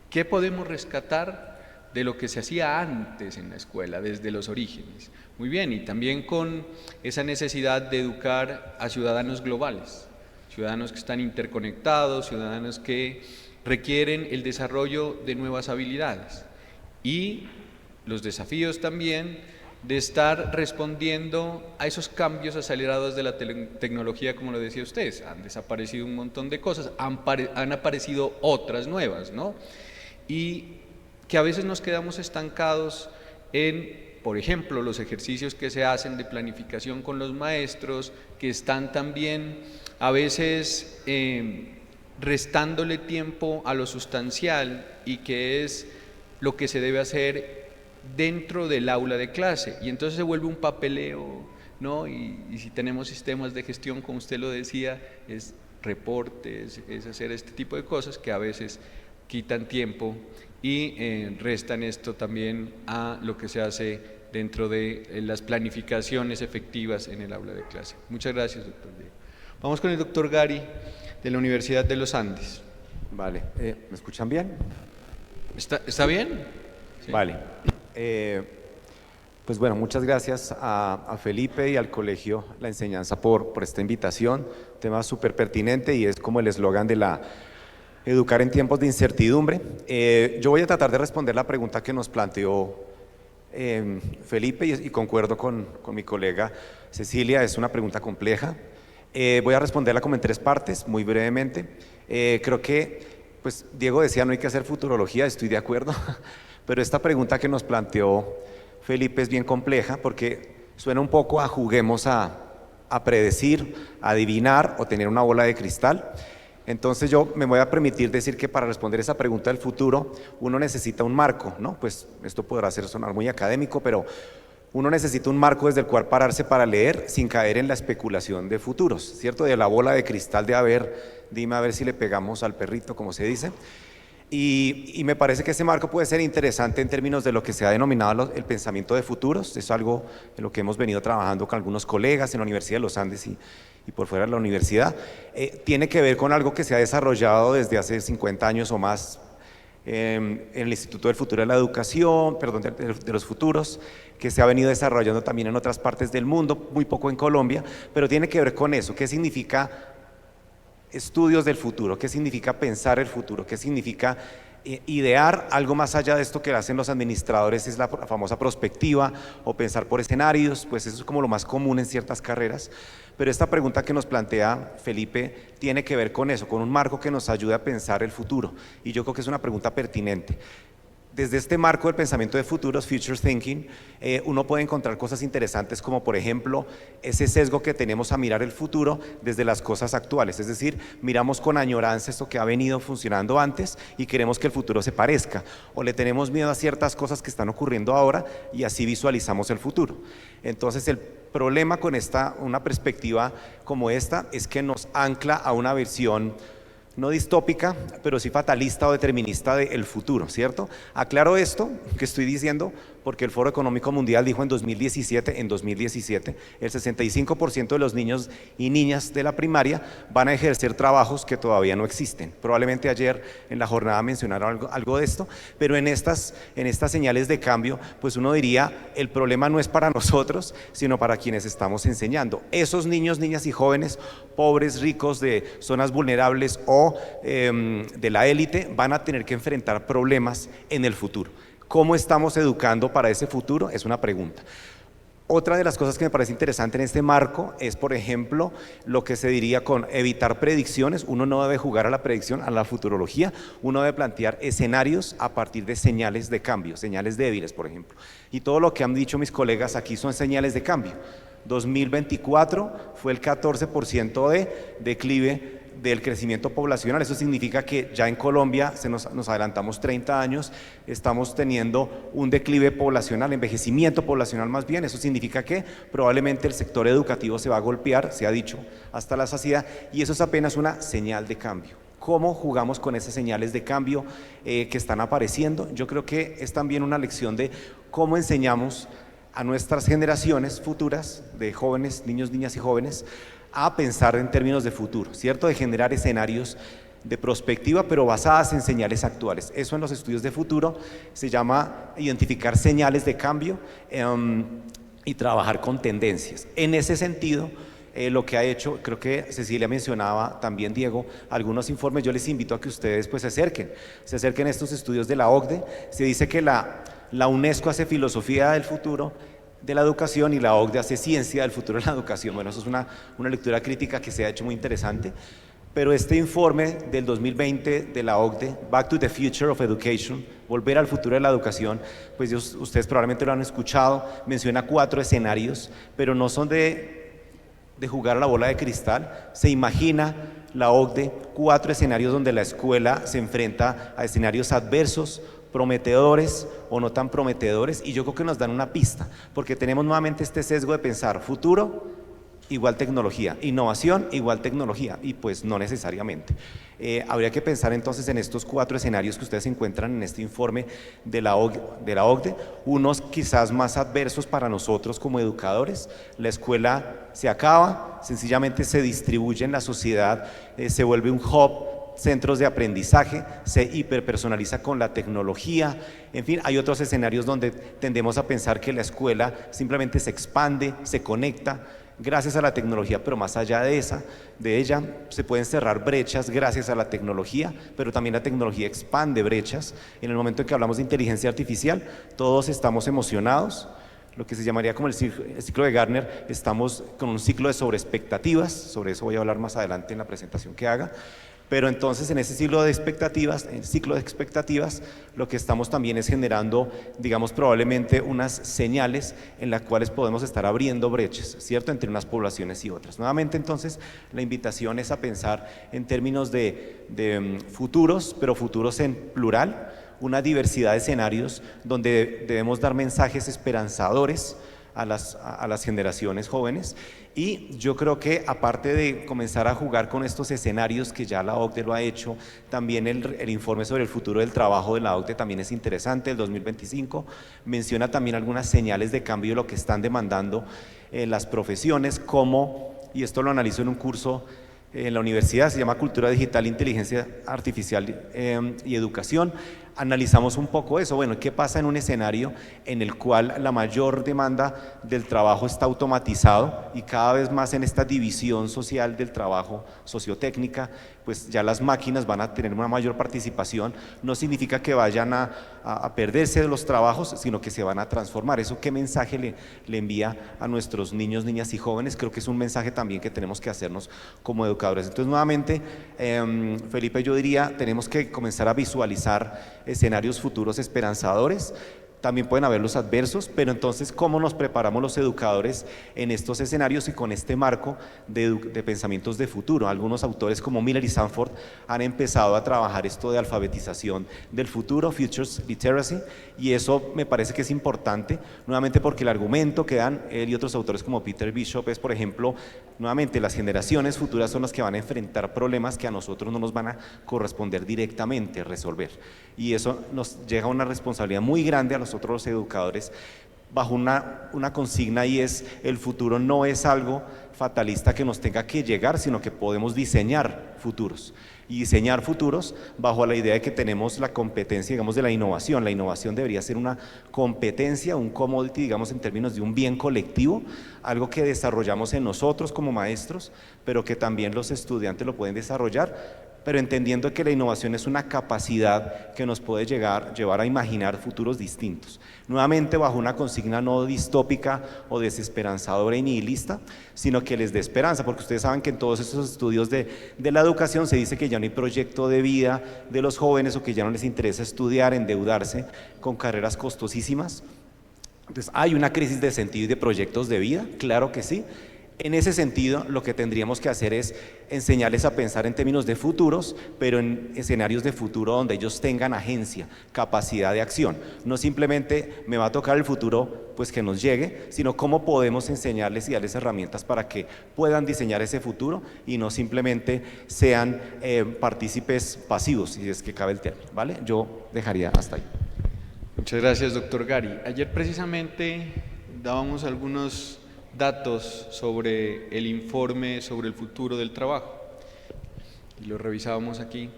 qué podemos rescatar de lo que se hacía antes en la escuela, desde los orígenes. Muy bien, y también con esa necesidad de educar a ciudadanos globales, ciudadanos que están interconectados, ciudadanos que requieren el desarrollo de nuevas habilidades y los desafíos también de estar respondiendo a esos cambios acelerados de la tecnología, como lo decía usted. Han desaparecido un montón de cosas, han aparecido otras nuevas, ¿no? Y que a veces nos quedamos estancados en, por ejemplo, los ejercicios que se hacen de planificación con los maestros, que están también a veces restándole tiempo a lo sustancial y que es lo que se debe hacer dentro del aula de clase, y entonces se vuelve un papeleo, ¿no? Y si tenemos sistemas de gestión, como usted lo decía, es reportes, es hacer este tipo de cosas que a veces quitan tiempo y restan esto también a lo que se hace dentro de las planificaciones efectivas en el aula de clase. Muchas gracias, doctor Diego. Vamos con el doctor Gary, de la Universidad de los Andes. Vale, ¿me escuchan bien? ¿Está bien? Sí. Vale. Pues bueno, muchas gracias a Felipe y al colegio La Enseñanza por esta invitación. Tema súper pertinente y es como el eslogan de la educar en tiempos de incertidumbre. Yo voy a tratar de responder la pregunta que nos planteó Felipe y concuerdo con mi colega Cecilia, es una pregunta compleja. Voy a responderla como en 3 partes, muy brevemente. Creo que, pues Diego decía no hay que hacer futurología, estoy de acuerdo, pero esta pregunta que nos planteó Felipe es bien compleja porque suena un poco a juguemos a predecir, a adivinar o tener una bola de cristal. Entonces yo me voy a permitir decir que para responder esa pregunta del futuro uno necesita un marco, ¿no? Pues esto podrá sonar muy académico, pero uno necesita un marco desde el cual pararse para leer sin caer en la especulación de futuros, ¿cierto? De la bola de cristal de a ver, dime a ver si le pegamos al perrito, como se dice. Y me parece que ese marco puede ser interesante en términos de lo que se ha denominado el pensamiento de futuros. Es algo en lo que hemos venido trabajando con algunos colegas en la Universidad de los Andes y por fuera de la universidad. Tiene que ver con algo que se ha desarrollado desde hace 50 años o más en el Instituto del Futuro de la Educación, perdón, de los futuros, que se ha venido desarrollando también en otras partes del mundo, muy poco en Colombia, pero tiene que ver con eso. ¿Qué significa estudios del futuro? ¿Qué significa pensar el futuro? ¿Qué significa idear algo más allá de esto que hacen los administradores? Es la famosa prospectiva o pensar por escenarios, pues eso es como lo más común en ciertas carreras, pero esta pregunta que nos plantea Felipe tiene que ver con eso, con un marco que nos ayude a pensar el futuro, y yo creo que es una pregunta pertinente. Desde este marco del pensamiento de futuros, Future Thinking, uno puede encontrar cosas interesantes como por ejemplo ese sesgo que tenemos a mirar el futuro desde las cosas actuales, es decir, miramos con añoranza esto que ha venido funcionando antes y queremos que el futuro se parezca, o le tenemos miedo a ciertas cosas que están ocurriendo ahora y así visualizamos el futuro. Entonces el problema con una perspectiva como esta es que nos ancla a una versión no distópica, pero sí fatalista o determinista del futuro, ¿cierto? Aclaro esto que estoy diciendo porque el Foro Económico Mundial dijo en 2017, el 65% de los niños y niñas de la primaria van a ejercer trabajos que todavía no existen. Probablemente ayer en la jornada mencionaron algo de esto, pero en estas señales de cambio, pues uno diría, el problema no es para nosotros, sino para quienes estamos enseñando. Esos niños, niñas y jóvenes, pobres, ricos, de zonas vulnerables o de la élite, van a tener que enfrentar problemas en el futuro. ¿Cómo estamos educando para ese futuro? Es una pregunta. Otra de las cosas que me parece interesante en este marco es, por ejemplo, lo que se diría con evitar predicciones. Uno no debe jugar a la predicción, a la futurología, uno debe plantear escenarios a partir de señales de cambio, señales débiles, por ejemplo. Y todo lo que han dicho mis colegas aquí son señales de cambio. 2024 fue el 14% de declive del crecimiento poblacional. Eso significa que ya en Colombia nos adelantamos 30 años, estamos teniendo un declive poblacional, envejecimiento poblacional más bien. Eso significa que probablemente el sector educativo se va a golpear, se ha dicho hasta la saciedad, y eso es apenas una señal de cambio. ¿Cómo jugamos con esas señales de cambio que están apareciendo? Yo creo que es también una lección de cómo enseñamos a nuestras generaciones futuras de jóvenes, niños, niñas y jóvenes, a pensar en términos de futuro, ¿cierto? De generar escenarios de prospectiva, pero basadas en señales actuales. Eso en los estudios de futuro se llama identificar señales de cambio y trabajar con tendencias. En ese sentido, lo que ha hecho, creo que Cecilia mencionaba, también Diego, algunos informes. Yo les invito a que ustedes pues se acerquen a estos estudios de la OCDE. Se dice que la UNESCO hace filosofía del futuro de la educación y la OCDE hace ciencia del futuro de la educación. Bueno, eso es una lectura crítica que se ha hecho muy interesante, pero este informe del 2020 de la OCDE, Back to the Future of Education, volver al futuro de la educación, pues ustedes probablemente lo han escuchado, menciona 4 escenarios, pero no son de jugar a la bola de cristal. Se imagina la OCDE 4 escenarios donde la escuela se enfrenta a escenarios adversos, prometedores o no tan prometedores, y yo creo que nos dan una pista, porque tenemos nuevamente este sesgo de pensar futuro igual tecnología, innovación igual tecnología, y pues no necesariamente. Habría que pensar entonces en estos 4 escenarios que ustedes encuentran en este informe de la OCDE, unos quizás más adversos para nosotros como educadores. La escuela se acaba, sencillamente se distribuye en la sociedad, se vuelve un hub, centros de aprendizaje, se hiperpersonaliza con la tecnología. En fin, hay otros escenarios donde tendemos a pensar que la escuela simplemente se expande, se conecta gracias a la tecnología, pero más allá de ella se pueden cerrar brechas gracias a la tecnología, pero también la tecnología expande brechas. En el momento en que hablamos de inteligencia artificial, todos estamos emocionados, lo que se llamaría como el ciclo de Gartner. Estamos con un ciclo de sobreexpectativas, sobre eso voy a hablar más adelante en la presentación que haga. Pero entonces en ese ciclo de expectativas, lo que estamos también es generando, digamos, probablemente unas señales en las cuales podemos estar abriendo brechas, ¿cierto?, entre unas poblaciones y otras. Nuevamente entonces la invitación es a pensar en términos de futuros, pero futuros en plural, una diversidad de escenarios donde debemos dar mensajes esperanzadores a las generaciones jóvenes. Y yo creo que aparte de comenzar a jugar con estos escenarios que ya la OCDE lo ha hecho, también el informe sobre el futuro del trabajo de la OCDE también es interesante, el 2025, menciona también algunas señales de cambio de lo que están demandando las profesiones, como, y esto lo analizo en un curso en la universidad, se llama Cultura Digital, Inteligencia Artificial y Educación. Analizamos un poco eso. Bueno, ¿qué pasa en un escenario en el cual la mayor demanda del trabajo está automatizado y cada vez más en esta división social del trabajo sociotécnica, pues ya las máquinas van a tener una mayor participación? No significa que vayan a perderse de los trabajos, sino que se van a transformar. ¿Eso qué mensaje le envía a nuestros niños, niñas y jóvenes? Creo que es un mensaje también que tenemos que hacernos como educadores. Entonces, nuevamente, Felipe, yo diría, tenemos que comenzar a visualizar escenarios futuros esperanzadores. También pueden haber los adversos, pero entonces, ¿cómo nos preparamos los educadores en estos escenarios y con este marco de pensamientos de futuro? Algunos autores como Miller y Sanford han empezado a trabajar esto de alfabetización del futuro, Futures Literacy, y eso me parece que es importante, nuevamente porque el argumento que dan él y otros autores como Peter Bishop es, por ejemplo, nuevamente las generaciones futuras son las que van a enfrentar problemas que a nosotros no nos van a corresponder directamente resolver, y eso nos llega a una responsabilidad muy grande a nosotros los educadores, bajo una consigna, y es: el futuro no es algo fatalista que nos tenga que llegar, sino que podemos diseñar futuros, y diseñar futuros bajo la idea de que tenemos la competencia, digamos, de la innovación. La innovación debería ser una competencia, un commodity, digamos, en términos de un bien colectivo, algo que desarrollamos en nosotros como maestros, pero que también los estudiantes lo pueden desarrollar, pero entendiendo que la innovación es una capacidad que nos puede llevar a imaginar futuros distintos. Nuevamente bajo una consigna no distópica o desesperanzadora y nihilista, sino que les dé esperanza, porque ustedes saben que en todos estos estudios de la educación se dice que ya no hay proyecto de vida de los jóvenes, o que ya no les interesa estudiar, endeudarse con carreras costosísimas. Entonces, ¿hay una crisis de sentido y de proyectos de vida? Claro que sí. En ese sentido, lo que tendríamos que hacer es enseñarles a pensar en términos de futuros, pero en escenarios de futuro donde ellos tengan agencia, capacidad de acción. No simplemente me va a tocar el futuro, pues que nos llegue, sino cómo podemos enseñarles y darles herramientas para que puedan diseñar ese futuro y no simplemente sean partícipes pasivos, si es que cabe el término, ¿vale? Yo dejaría hasta ahí. Muchas gracias, doctor Gary. Ayer precisamente dábamos algunos datos sobre el informe sobre el futuro del trabajo y lo revisábamos aquí,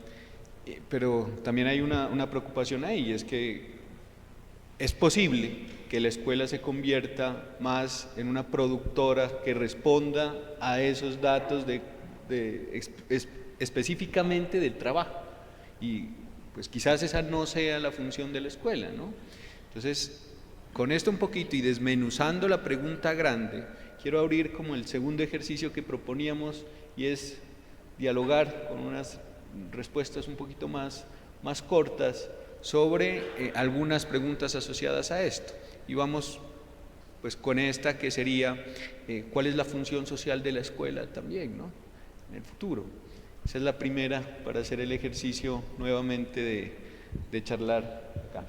pero también hay una preocupación ahí, es que es posible que la escuela se convierta más en una productora que responda a esos datos específicamente del trabajo, y pues quizás esa no sea la función de la escuela, ¿no? Entonces, con esto un poquito y desmenuzando la pregunta grande, quiero abrir como el segundo ejercicio que proponíamos, y es dialogar con unas respuestas un poquito más cortas sobre algunas preguntas asociadas a esto. Y vamos pues con esta, que sería ¿cuál es la función social de la escuela también, ¿no?, en el futuro? Esa es la primera, para hacer el ejercicio nuevamente de charlar acá.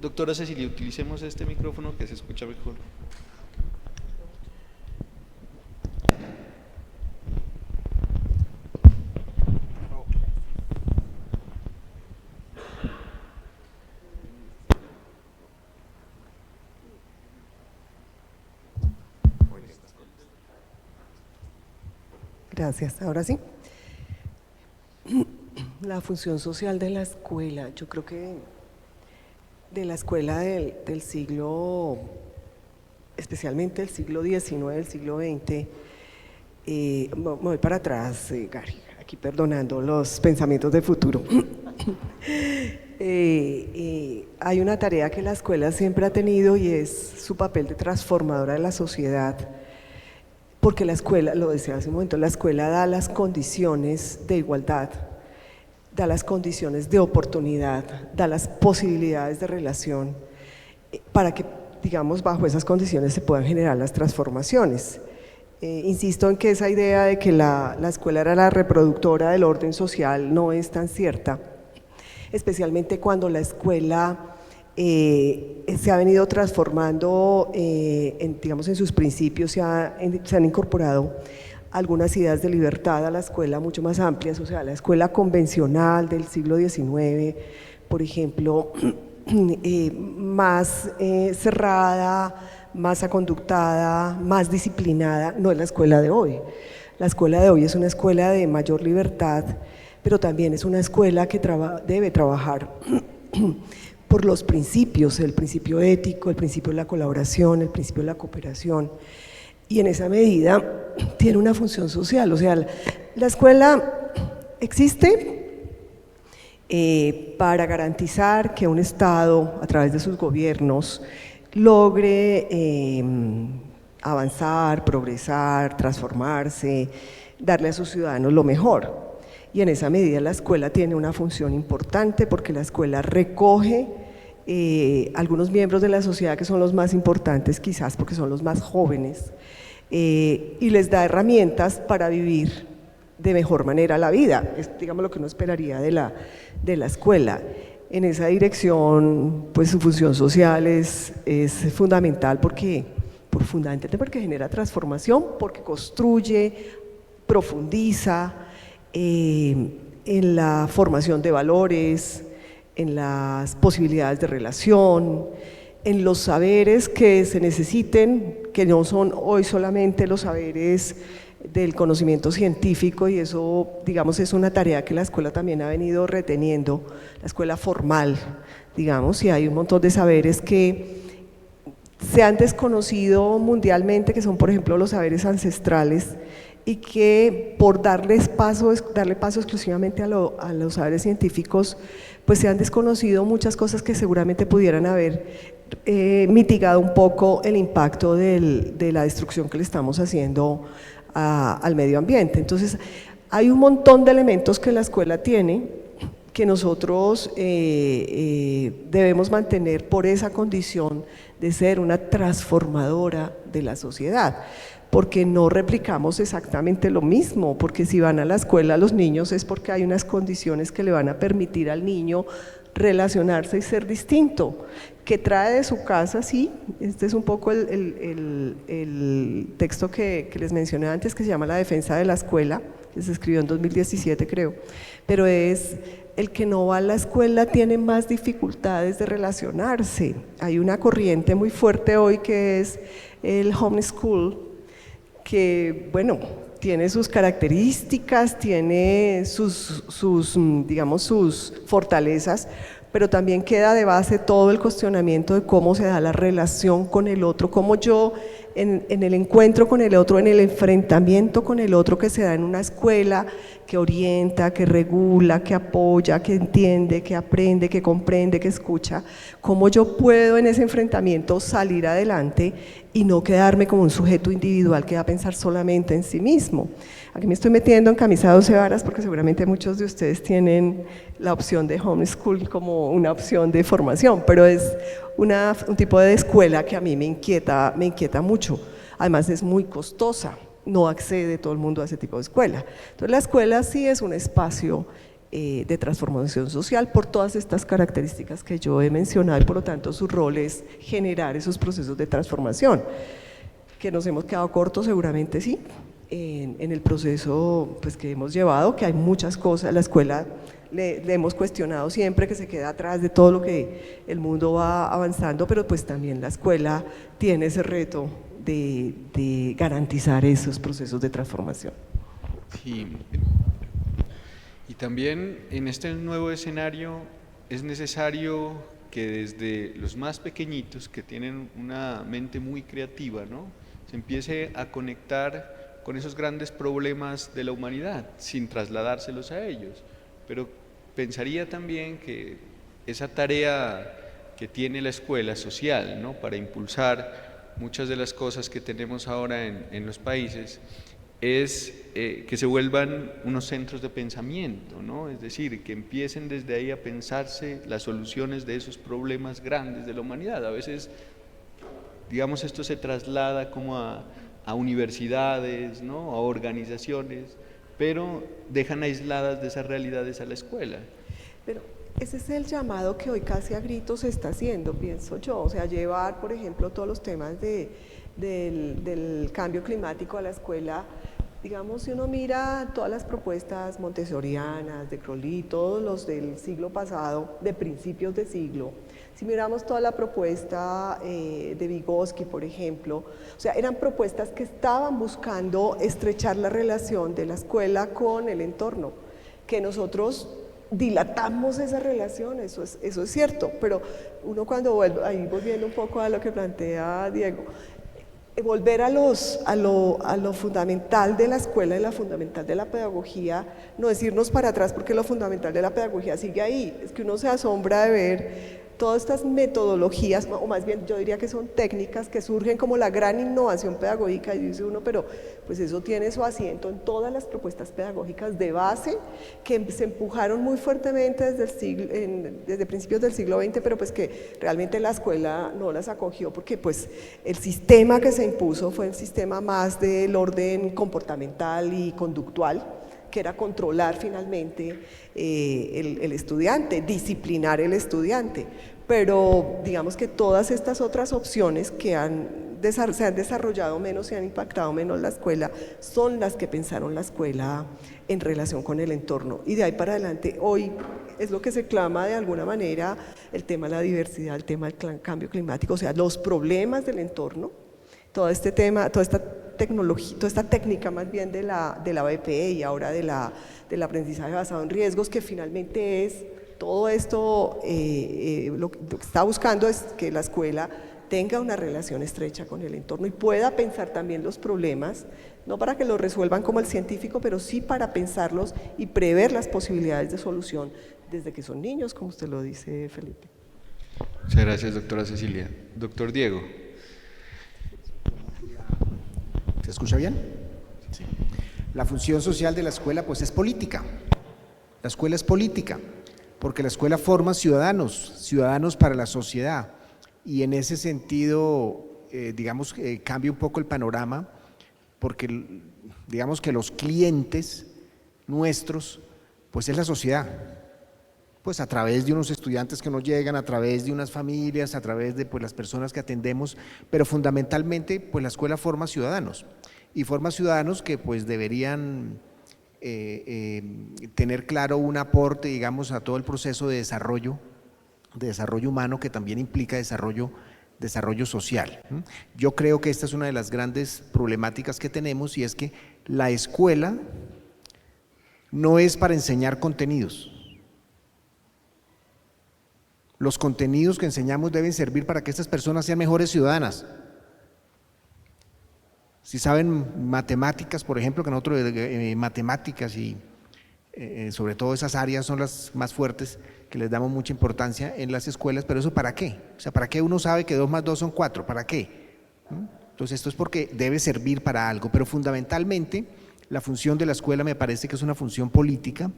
Doctora Cecilia, utilicemos este micrófono que se escucha mejor. Gracias. Ahora sí. La función social de la escuela, yo creo que de la escuela del siglo, especialmente del siglo XIX, del siglo XX, me voy para atrás, Gary, aquí perdonando los pensamientos de futuro. Hay una tarea que la escuela siempre ha tenido, y es su papel de transformadora de la sociedad, porque la escuela, lo decía hace un momento, la escuela da las condiciones de igualdad, da las condiciones de oportunidad, da las posibilidades de relación para que, digamos, bajo esas condiciones se puedan generar las transformaciones. Insisto en que esa idea de que la escuela era la reproductora del orden social no es tan cierta, especialmente cuando la escuela se ha venido transformando, digamos, en sus principios, se han incorporado algunas ideas de libertad a la escuela mucho más amplias. O sea, la escuela convencional del siglo XIX, por ejemplo, más cerrada, más aconductada, más disciplinada, no es la escuela de hoy. La escuela de hoy es una escuela de mayor libertad, pero también es una escuela que debe trabajar por los principios, el principio ético, el principio de la colaboración, el principio de la cooperación, y en esa medida tiene una función social. O sea, la escuela existe para garantizar que un Estado, a través de sus gobiernos, logre avanzar, progresar, transformarse, darle a sus ciudadanos lo mejor. Y en esa medida la escuela tiene una función importante, porque la escuela recoge algunos miembros de la sociedad que son los más importantes, quizás porque son los más jóvenes, y les da herramientas para vivir de mejor manera la vida. Es, digamos, lo que uno esperaría de la escuela. En esa dirección, pues su función social es fundamental, porque genera transformación, porque construye, profundiza en la formación de valores, en las posibilidades de relación, en los saberes que se necesiten, que no son hoy solamente los saberes del conocimiento científico, y eso, digamos, es una tarea que la escuela también ha venido reteniendo, la escuela formal, digamos, y hay un montón de saberes que se han desconocido mundialmente, que son, por ejemplo, los saberes ancestrales, y que por darle paso exclusivamente a los saberes científicos, pues se han desconocido muchas cosas que seguramente pudieran haber mitigado un poco el impacto de la destrucción que le estamos haciendo al medio ambiente. Entonces, hay un montón de elementos que la escuela tiene que nosotros debemos mantener por esa condición de ser una transformadora de la sociedad, porque no replicamos exactamente lo mismo, porque si van a la escuela los niños es porque hay unas condiciones que le van a permitir al niño relacionarse y ser distinto, que trae de su casa, sí, este es un poco el texto que les mencioné antes, que se llama La defensa de la escuela, que se escribió en 2017 creo, pero es el que no va a la escuela tiene más dificultades de relacionarse. Hay una corriente muy fuerte hoy que es el homeschool, que bueno, tiene sus características, tiene digamos, sus fortalezas, pero también queda de base todo el cuestionamiento de cómo se da la relación con el otro, cómo yo en el encuentro con el otro, en el enfrentamiento con el otro que se da en una escuela que orienta, que regula, que apoya, que entiende, que aprende, que comprende, que escucha, cómo yo puedo en ese enfrentamiento salir adelante y no quedarme como un sujeto individual que va a pensar solamente en sí mismo. Aquí me estoy metiendo en camisa de 12 varas porque seguramente muchos de ustedes tienen la opción de homeschool como una opción de formación, pero es un tipo de escuela que a mí me inquieta mucho. Además es muy costosa, no accede todo el mundo a ese tipo de escuela. Entonces la escuela sí es un espacio de transformación social por todas estas características que yo he mencionado y por lo tanto su rol es generar esos procesos de transformación. Que nos hemos quedado cortos seguramente sí, en el proceso pues, que hemos llevado, que hay muchas cosas, la escuela le hemos cuestionado siempre que se queda atrás de todo lo que el mundo va avanzando, pero pues también la escuela tiene ese reto de garantizar esos procesos de transformación. Sí. Y también en este nuevo escenario es necesario que desde los más pequeñitos, que tienen una mente muy creativa, ¿no?, se empiece a conectar con esos grandes problemas de la humanidad, sin trasladárselos a ellos. Pero pensaría también que esa tarea que tiene la escuela social, ¿no?, para impulsar muchas de las cosas que tenemos ahora en los países, es que se vuelvan unos centros de pensamiento, ¿no? Es decir, que empiecen desde ahí a pensarse las soluciones de esos problemas grandes de la humanidad. A veces, digamos, esto se traslada como a universidades, ¿no?, a organizaciones, pero dejan aisladas de esas realidades a la escuela. Pero ese es el llamado que hoy casi a gritos se está haciendo, pienso yo, o sea, llevar, por ejemplo, todos los temas del cambio climático a la escuela. Digamos, si uno mira todas las propuestas montessorianas, de Crowley, todos los del siglo pasado, de principios de siglo, si miramos toda la propuesta de Vygotsky, por ejemplo, o sea, eran propuestas que estaban buscando estrechar la relación de la escuela con el entorno, que nosotros dilatamos esa relación, eso es cierto, pero uno cuando vuelve, ahí volviendo un poco a lo que plantea Diego, volver a lo fundamental de la escuela y lo fundamental de la pedagogía, no es irnos para atrás porque lo fundamental de la pedagogía sigue ahí, es que uno se asombra de ver todas estas metodologías, o más bien yo diría que son técnicas que surgen como la gran innovación pedagógica y dice uno, pero pues eso tiene su asiento en todas las propuestas pedagógicas de base que se empujaron muy fuertemente desde principios del siglo XX, pero pues que realmente la escuela no las acogió porque pues el sistema que se impuso fue el sistema más del orden comportamental y conductual, que era controlar finalmente el estudiante, disciplinar el estudiante, pero digamos que todas estas otras opciones que se han desarrollado menos, se han impactado menos la escuela, son las que pensaron la escuela en relación con el entorno, y de ahí para adelante hoy es lo que se clama de alguna manera el tema de la diversidad, el tema del cambio climático, o sea, los problemas del entorno, todo este tema, toda esta tecnología, toda esta técnica más bien de la BPE y ahora del aprendizaje basado en riesgos, que finalmente es todo esto, lo que está buscando es que la escuela tenga una relación estrecha con el entorno y pueda pensar también los problemas, no para que los resuelvan como el científico, pero sí para pensarlos y prever las posibilidades de solución desde que son niños, como usted lo dice, Felipe. Muchas gracias, doctora Cecilia. Doctor Diego. ¿Se escucha bien? Sí. La función social de la escuela pues es política. La escuela es política. porque la escuela forma ciudadanos, ciudadanos para la sociedad, y en ese sentido, digamos, cambia un poco el panorama, porque digamos que los clientes nuestros, pues es la sociedad, pues a través de unos estudiantes que nos llegan, a través de unas familias, a través de pues, las personas que atendemos, pero fundamentalmente pues la escuela forma ciudadanos, y forma ciudadanos que pues deberían tener claro un aporte, digamos, a todo el proceso de desarrollo humano, que también implica desarrollo social. Yo creo que esta es una de las grandes problemáticas que tenemos, y es que la escuela no es para enseñar contenidos. Los contenidos que enseñamos deben servir para que estas personas sean mejores ciudadanas. Si saben matemáticas, por ejemplo, que nosotros matemáticas y sobre todo esas áreas son las más fuertes, que les damos mucha importancia en las escuelas, pero ¿eso para qué? O sea, ¿para qué uno sabe que 2 más 2 son 4? ¿Para qué? Entonces esto es porque debe servir para algo, pero fundamentalmente la función de la escuela me parece que es una función política,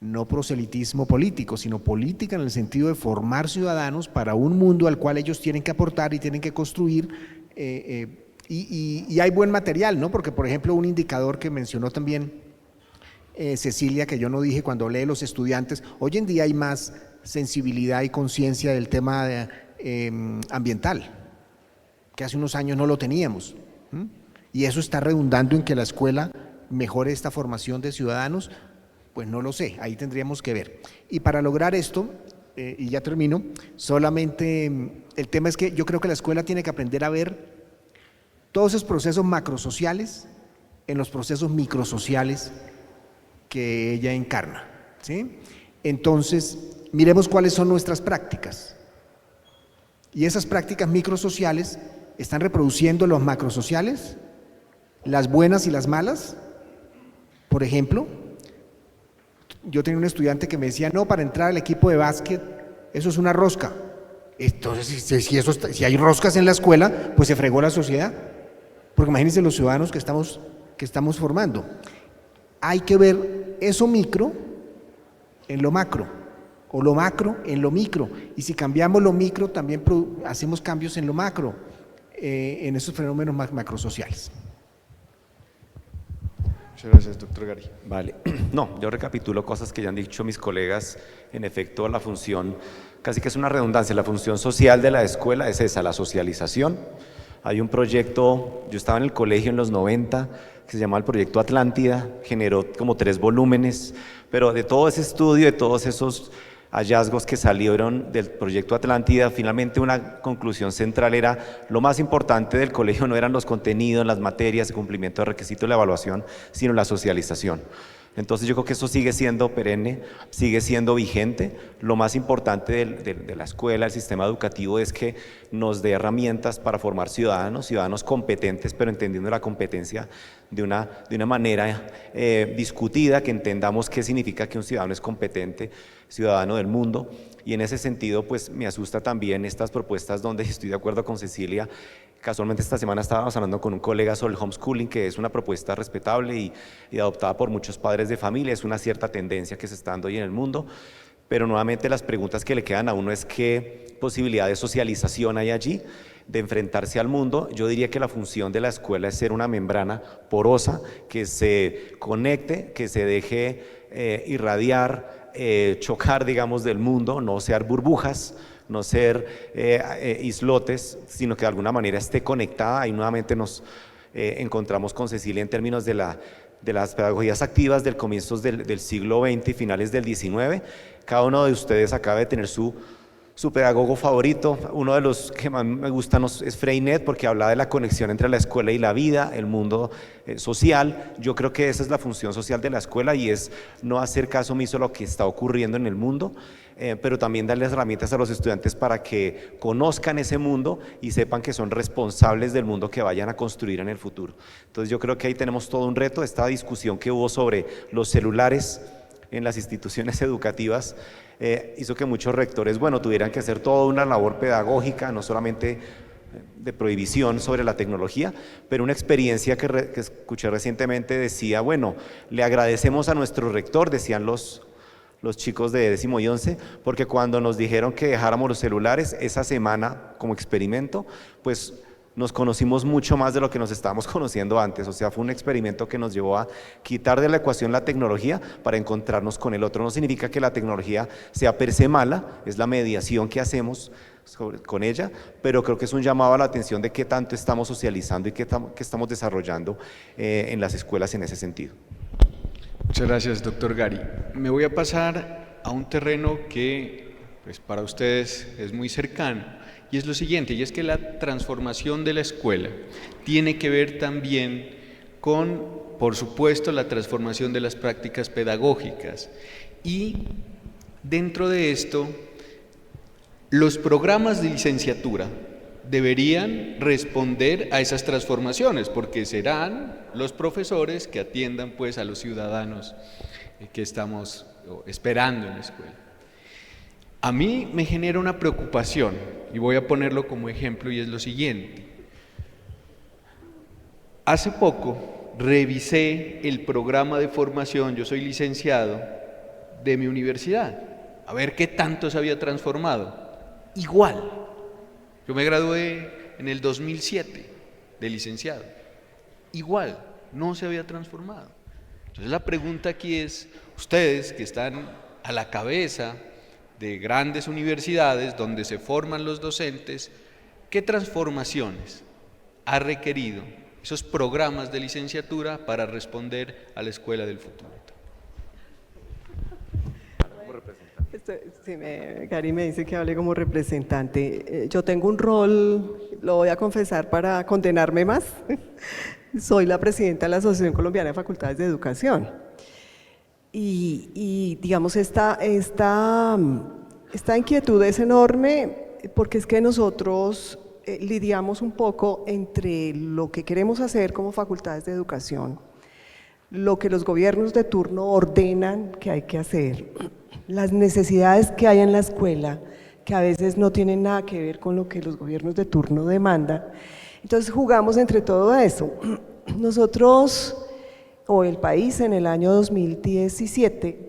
no proselitismo político, sino política en el sentido de formar ciudadanos para un mundo al cual ellos tienen que aportar y tienen que construir, y hay buen material, ¿no? Porque, por ejemplo, un indicador que mencionó también Cecilia, que yo no dije cuando hablé de los estudiantes, hoy en día hay más sensibilidad y conciencia del tema ambiental, que hace unos años no lo teníamos, y eso está redundando en que la escuela mejore esta formación de ciudadanos. Pues no lo sé, ahí tendríamos que ver. Y para lograr esto, y ya termino, solamente el tema es que yo creo que la escuela tiene que aprender a ver todos esos procesos macrosociales en los procesos microsociales que ella encarna, ¿sí? Entonces, miremos cuáles son nuestras prácticas. Y esas prácticas microsociales están reproduciendo los macrosociales, las buenas y las malas. Por ejemplo, yo tenía un estudiante que me decía, no, para entrar al equipo de básquet, eso es una rosca. Entonces, si hay roscas en la escuela, pues se fregó la sociedad. Porque imagínense los ciudadanos que estamos formando. Hay que ver eso micro en lo macro, o lo macro en lo micro. Y si cambiamos lo micro, también hacemos cambios en lo macro, en esos fenómenos macrosociales. Muchas gracias, doctor Gary. Vale, no, yo recapitulo cosas que ya han dicho mis colegas. En efecto, la función, casi que es una redundancia, la función social de la escuela es esa, la socialización. Hay un proyecto, yo estaba en el colegio en los 90, que se llamaba el Proyecto Atlántida, generó como 3 volúmenes, pero de todo ese estudio, de todos esos hallazgos que salieron del Proyecto Atlántida, finalmente una conclusión central era: lo más importante del colegio no eran los contenidos, las materias, el cumplimiento de requisitos, la evaluación, sino la socialización. Entonces yo creo que eso sigue siendo perenne, sigue siendo vigente. Lo más importante de la escuela, el sistema educativo, es que nos dé herramientas para formar ciudadanos competentes, pero entendiendo la competencia de una manera discutida, que entendamos qué significa que un ciudadano es competente, ciudadano del mundo. Y en ese sentido, pues me asusta también estas propuestas donde estoy de acuerdo con Cecilia. Casualmente esta semana estábamos hablando con un colega sobre el homeschooling, que es una propuesta respetable y adoptada por muchos padres de familia. Es una cierta tendencia que se está dando hoy en el mundo, pero nuevamente las preguntas que le quedan a uno es: ¿qué posibilidad de socialización hay allí, de enfrentarse al mundo? Yo diría que la función de la escuela es ser una membrana porosa que se conecte, que se deje irradiar, chocar, digamos, del mundo, no ser burbujas, no ser islotes, sino que de alguna manera esté conectada. Y nuevamente nos encontramos con Cecilia en términos de las pedagogías activas del comienzos del siglo XX y finales del XIX. Cada uno de ustedes acaba de tener su pedagogo favorito. Uno de los que más me gustan es Freinet, porque habla de la conexión entre la escuela y la vida, el mundo social. Yo creo que esa es la función social de la escuela, y es no hacer caso omiso a lo que está ocurriendo en el mundo, pero también darles herramientas a los estudiantes para que conozcan ese mundo y sepan que son responsables del mundo que vayan a construir en el futuro. Entonces yo creo que ahí tenemos todo un reto. Esta discusión que hubo sobre los celulares en las instituciones educativas hizo que muchos rectores, tuvieran que hacer toda una labor pedagógica, no solamente de prohibición sobre la tecnología, pero una experiencia que escuché recientemente decía: le agradecemos a nuestro rector, decían los los chicos de 10º y 11, porque cuando nos dijeron que dejáramos los celulares esa semana como experimento, pues nos conocimos mucho más de lo que nos estábamos conociendo antes. O sea, fue un experimento que nos llevó a quitar de la ecuación la tecnología para encontrarnos con el otro. No significa que la tecnología sea per se mala, es la mediación que hacemos con ella, pero creo que es un llamado a la atención de qué tanto estamos socializando y qué estamos desarrollando en las escuelas en ese sentido. Muchas gracias, doctor Gary. Me voy a pasar a un terreno que pues, para ustedes es muy cercano, y es lo siguiente, y es que la transformación de la escuela tiene que ver también con, por supuesto, la transformación de las prácticas pedagógicas, y dentro de esto, los programas de licenciatura deberían responder a esas transformaciones, porque serán los profesores que atiendan pues a los ciudadanos que estamos esperando en la escuela. A mí me genera una preocupación, y voy a ponerlo como ejemplo, y es lo siguiente. Hace poco revisé el programa de formación, yo soy licenciado, de mi universidad, a ver qué tanto se había transformado. Igual. Yo me gradué en el 2007 de licenciado. Igual, no se había transformado. Entonces la pregunta aquí es, ustedes que están a la cabeza de grandes universidades donde se forman los docentes, ¿qué transformaciones ha requerido esos programas de licenciatura para responder a la escuela del futuro? Sí, Gary me dice que hable como representante. Yo tengo un rol, lo voy a confesar para condenarme más. Soy la presidenta de la Asociación Colombiana de Facultades de Educación. Y digamos, esta inquietud es enorme porque es que nosotros lidiamos un poco entre lo que queremos hacer como facultades de educación, lo que los gobiernos de turno ordenan que hay que hacer, las necesidades que hay en la escuela, que a veces no tienen nada que ver con lo que los gobiernos de turno demandan. Entonces jugamos entre todo eso. Nosotros, o el país en el año 2017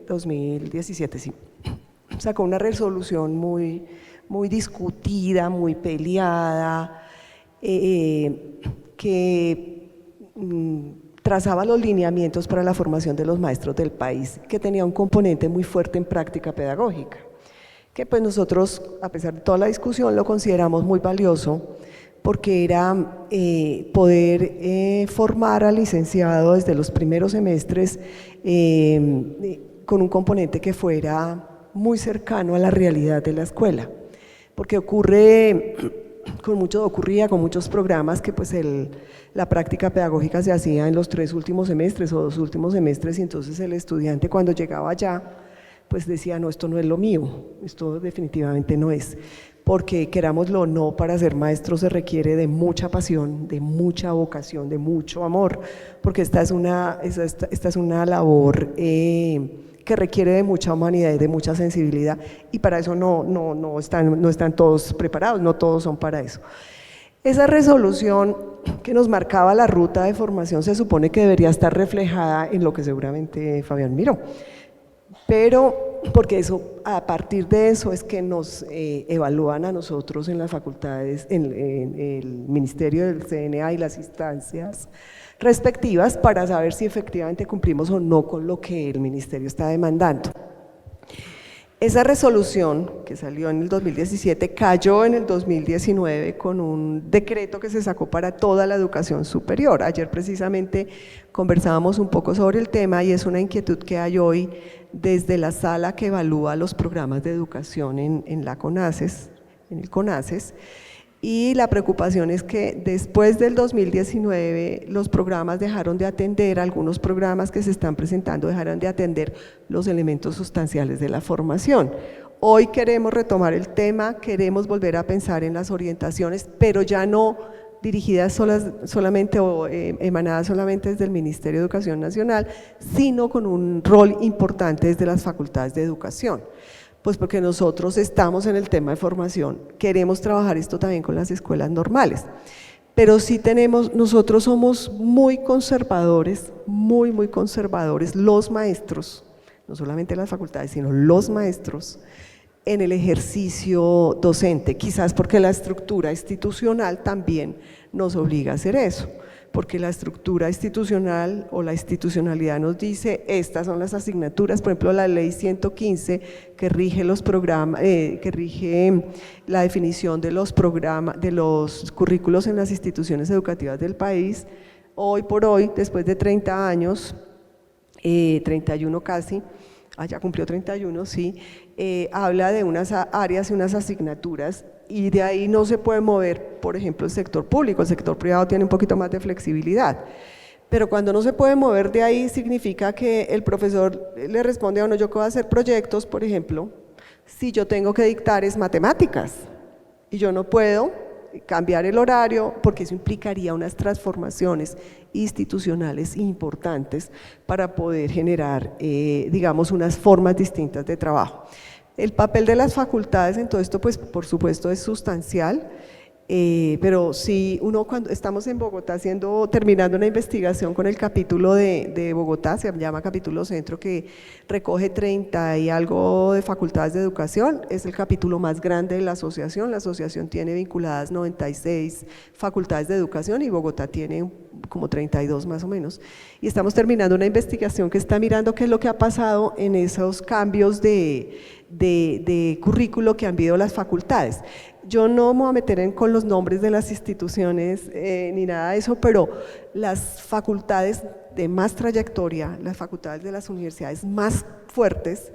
sí, sacó una resolución muy discutida, muy peleada, que trazaba los lineamientos para la formación de los maestros del país, que tenía un componente muy fuerte en práctica pedagógica, que pues nosotros, a pesar de toda la discusión, lo consideramos muy valioso, porque era poder formar al licenciado desde los primeros semestres con un componente que fuera muy cercano a la realidad de la escuela, porque ocurría con muchos programas que pues la práctica pedagógica se hacía en los 3 últimos semestres o 2 últimos semestres, y entonces el estudiante cuando llegaba allá pues decía, no, esto no es lo mío, esto definitivamente no es, porque querámoslo o no, para ser maestro se requiere de mucha pasión, de mucha vocación, de mucho amor, porque esta es una labor que requiere de mucha humanidad y de mucha sensibilidad, y para eso no están todos preparados, no todos son para eso. Esa resolución que nos marcaba la ruta de formación se supone que debería estar reflejada en lo que seguramente Fabián miró, pero porque eso, a partir de eso es que nos evalúan a nosotros en las facultades, en el Ministerio del CNA y las instancias respectivas, para saber si efectivamente cumplimos o no con lo que el ministerio está demandando. Esa resolución que salió en el 2017 cayó en el 2019 con un decreto que se sacó para toda la educación superior. Ayer precisamente conversábamos un poco sobre el tema, y es una inquietud que hay hoy desde la sala que evalúa los programas de educación en la CONACES, en el CONACES, y la preocupación es que después del 2019 los programas dejaron de atender, algunos programas que se están presentando dejaron de atender los elementos sustanciales de la formación. Hoy queremos retomar el tema, queremos volver a pensar en las orientaciones, pero ya no dirigidas solamente o emanadas solamente desde el Ministerio de Educación Nacional, sino con un rol importante desde las facultades de educación. Pues porque nosotros estamos en el tema de formación, queremos trabajar esto también con las escuelas normales, pero sí nosotros somos muy conservadores, muy conservadores, los maestros no solamente las facultades, sino los maestros, en el ejercicio docente, quizás porque la estructura institucional también nos obliga a hacer eso, porque la estructura institucional o la institucionalidad nos dice estas son las asignaturas, por ejemplo la ley 115 que rige los programas, que rige la definición de los programas, de los currículos en las instituciones educativas del país, hoy por hoy, después de 30 años, 31 casi, ya cumplió 31, sí, habla de unas áreas y unas asignaturas y de ahí no se puede mover, por ejemplo, el sector público, el sector privado tiene un poquito más de flexibilidad, pero cuando no se puede mover de ahí significa que el profesor le responde a uno, yo que voy a hacer proyectos, por ejemplo, si yo tengo que dictar es matemáticas y yo no puedo cambiar el horario porque eso implicaría unas transformaciones institucionales importantes para poder generar, digamos, unas formas distintas de trabajo. El papel de las facultades en todo esto, pues por supuesto es sustancial, pero si uno cuando estamos en Bogotá terminando una investigación con el capítulo de Bogotá, se llama capítulo centro, que recoge 30 y algo de facultades de educación, es el capítulo más grande de la asociación tiene vinculadas 96 facultades de educación y Bogotá tiene como 32 más o menos, y estamos terminando una investigación que está mirando qué es lo que ha pasado en esos cambios de currículo que han habido las facultades. Yo no me voy a meter con los nombres de las instituciones ni nada de eso, pero las facultades de más trayectoria, las facultades de las universidades más fuertes,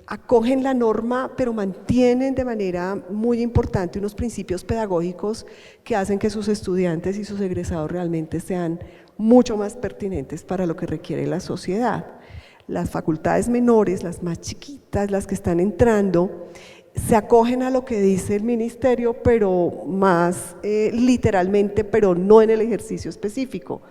acogen la norma, pero mantienen de manera muy importante unos principios pedagógicos que hacen que sus estudiantes y sus egresados realmente sean mucho más pertinentes para lo que requiere la sociedad. Las facultades menores, las más chiquitas, las que están entrando, se acogen a lo que dice el ministerio, pero más literalmente, pero no en el ejercicio específico.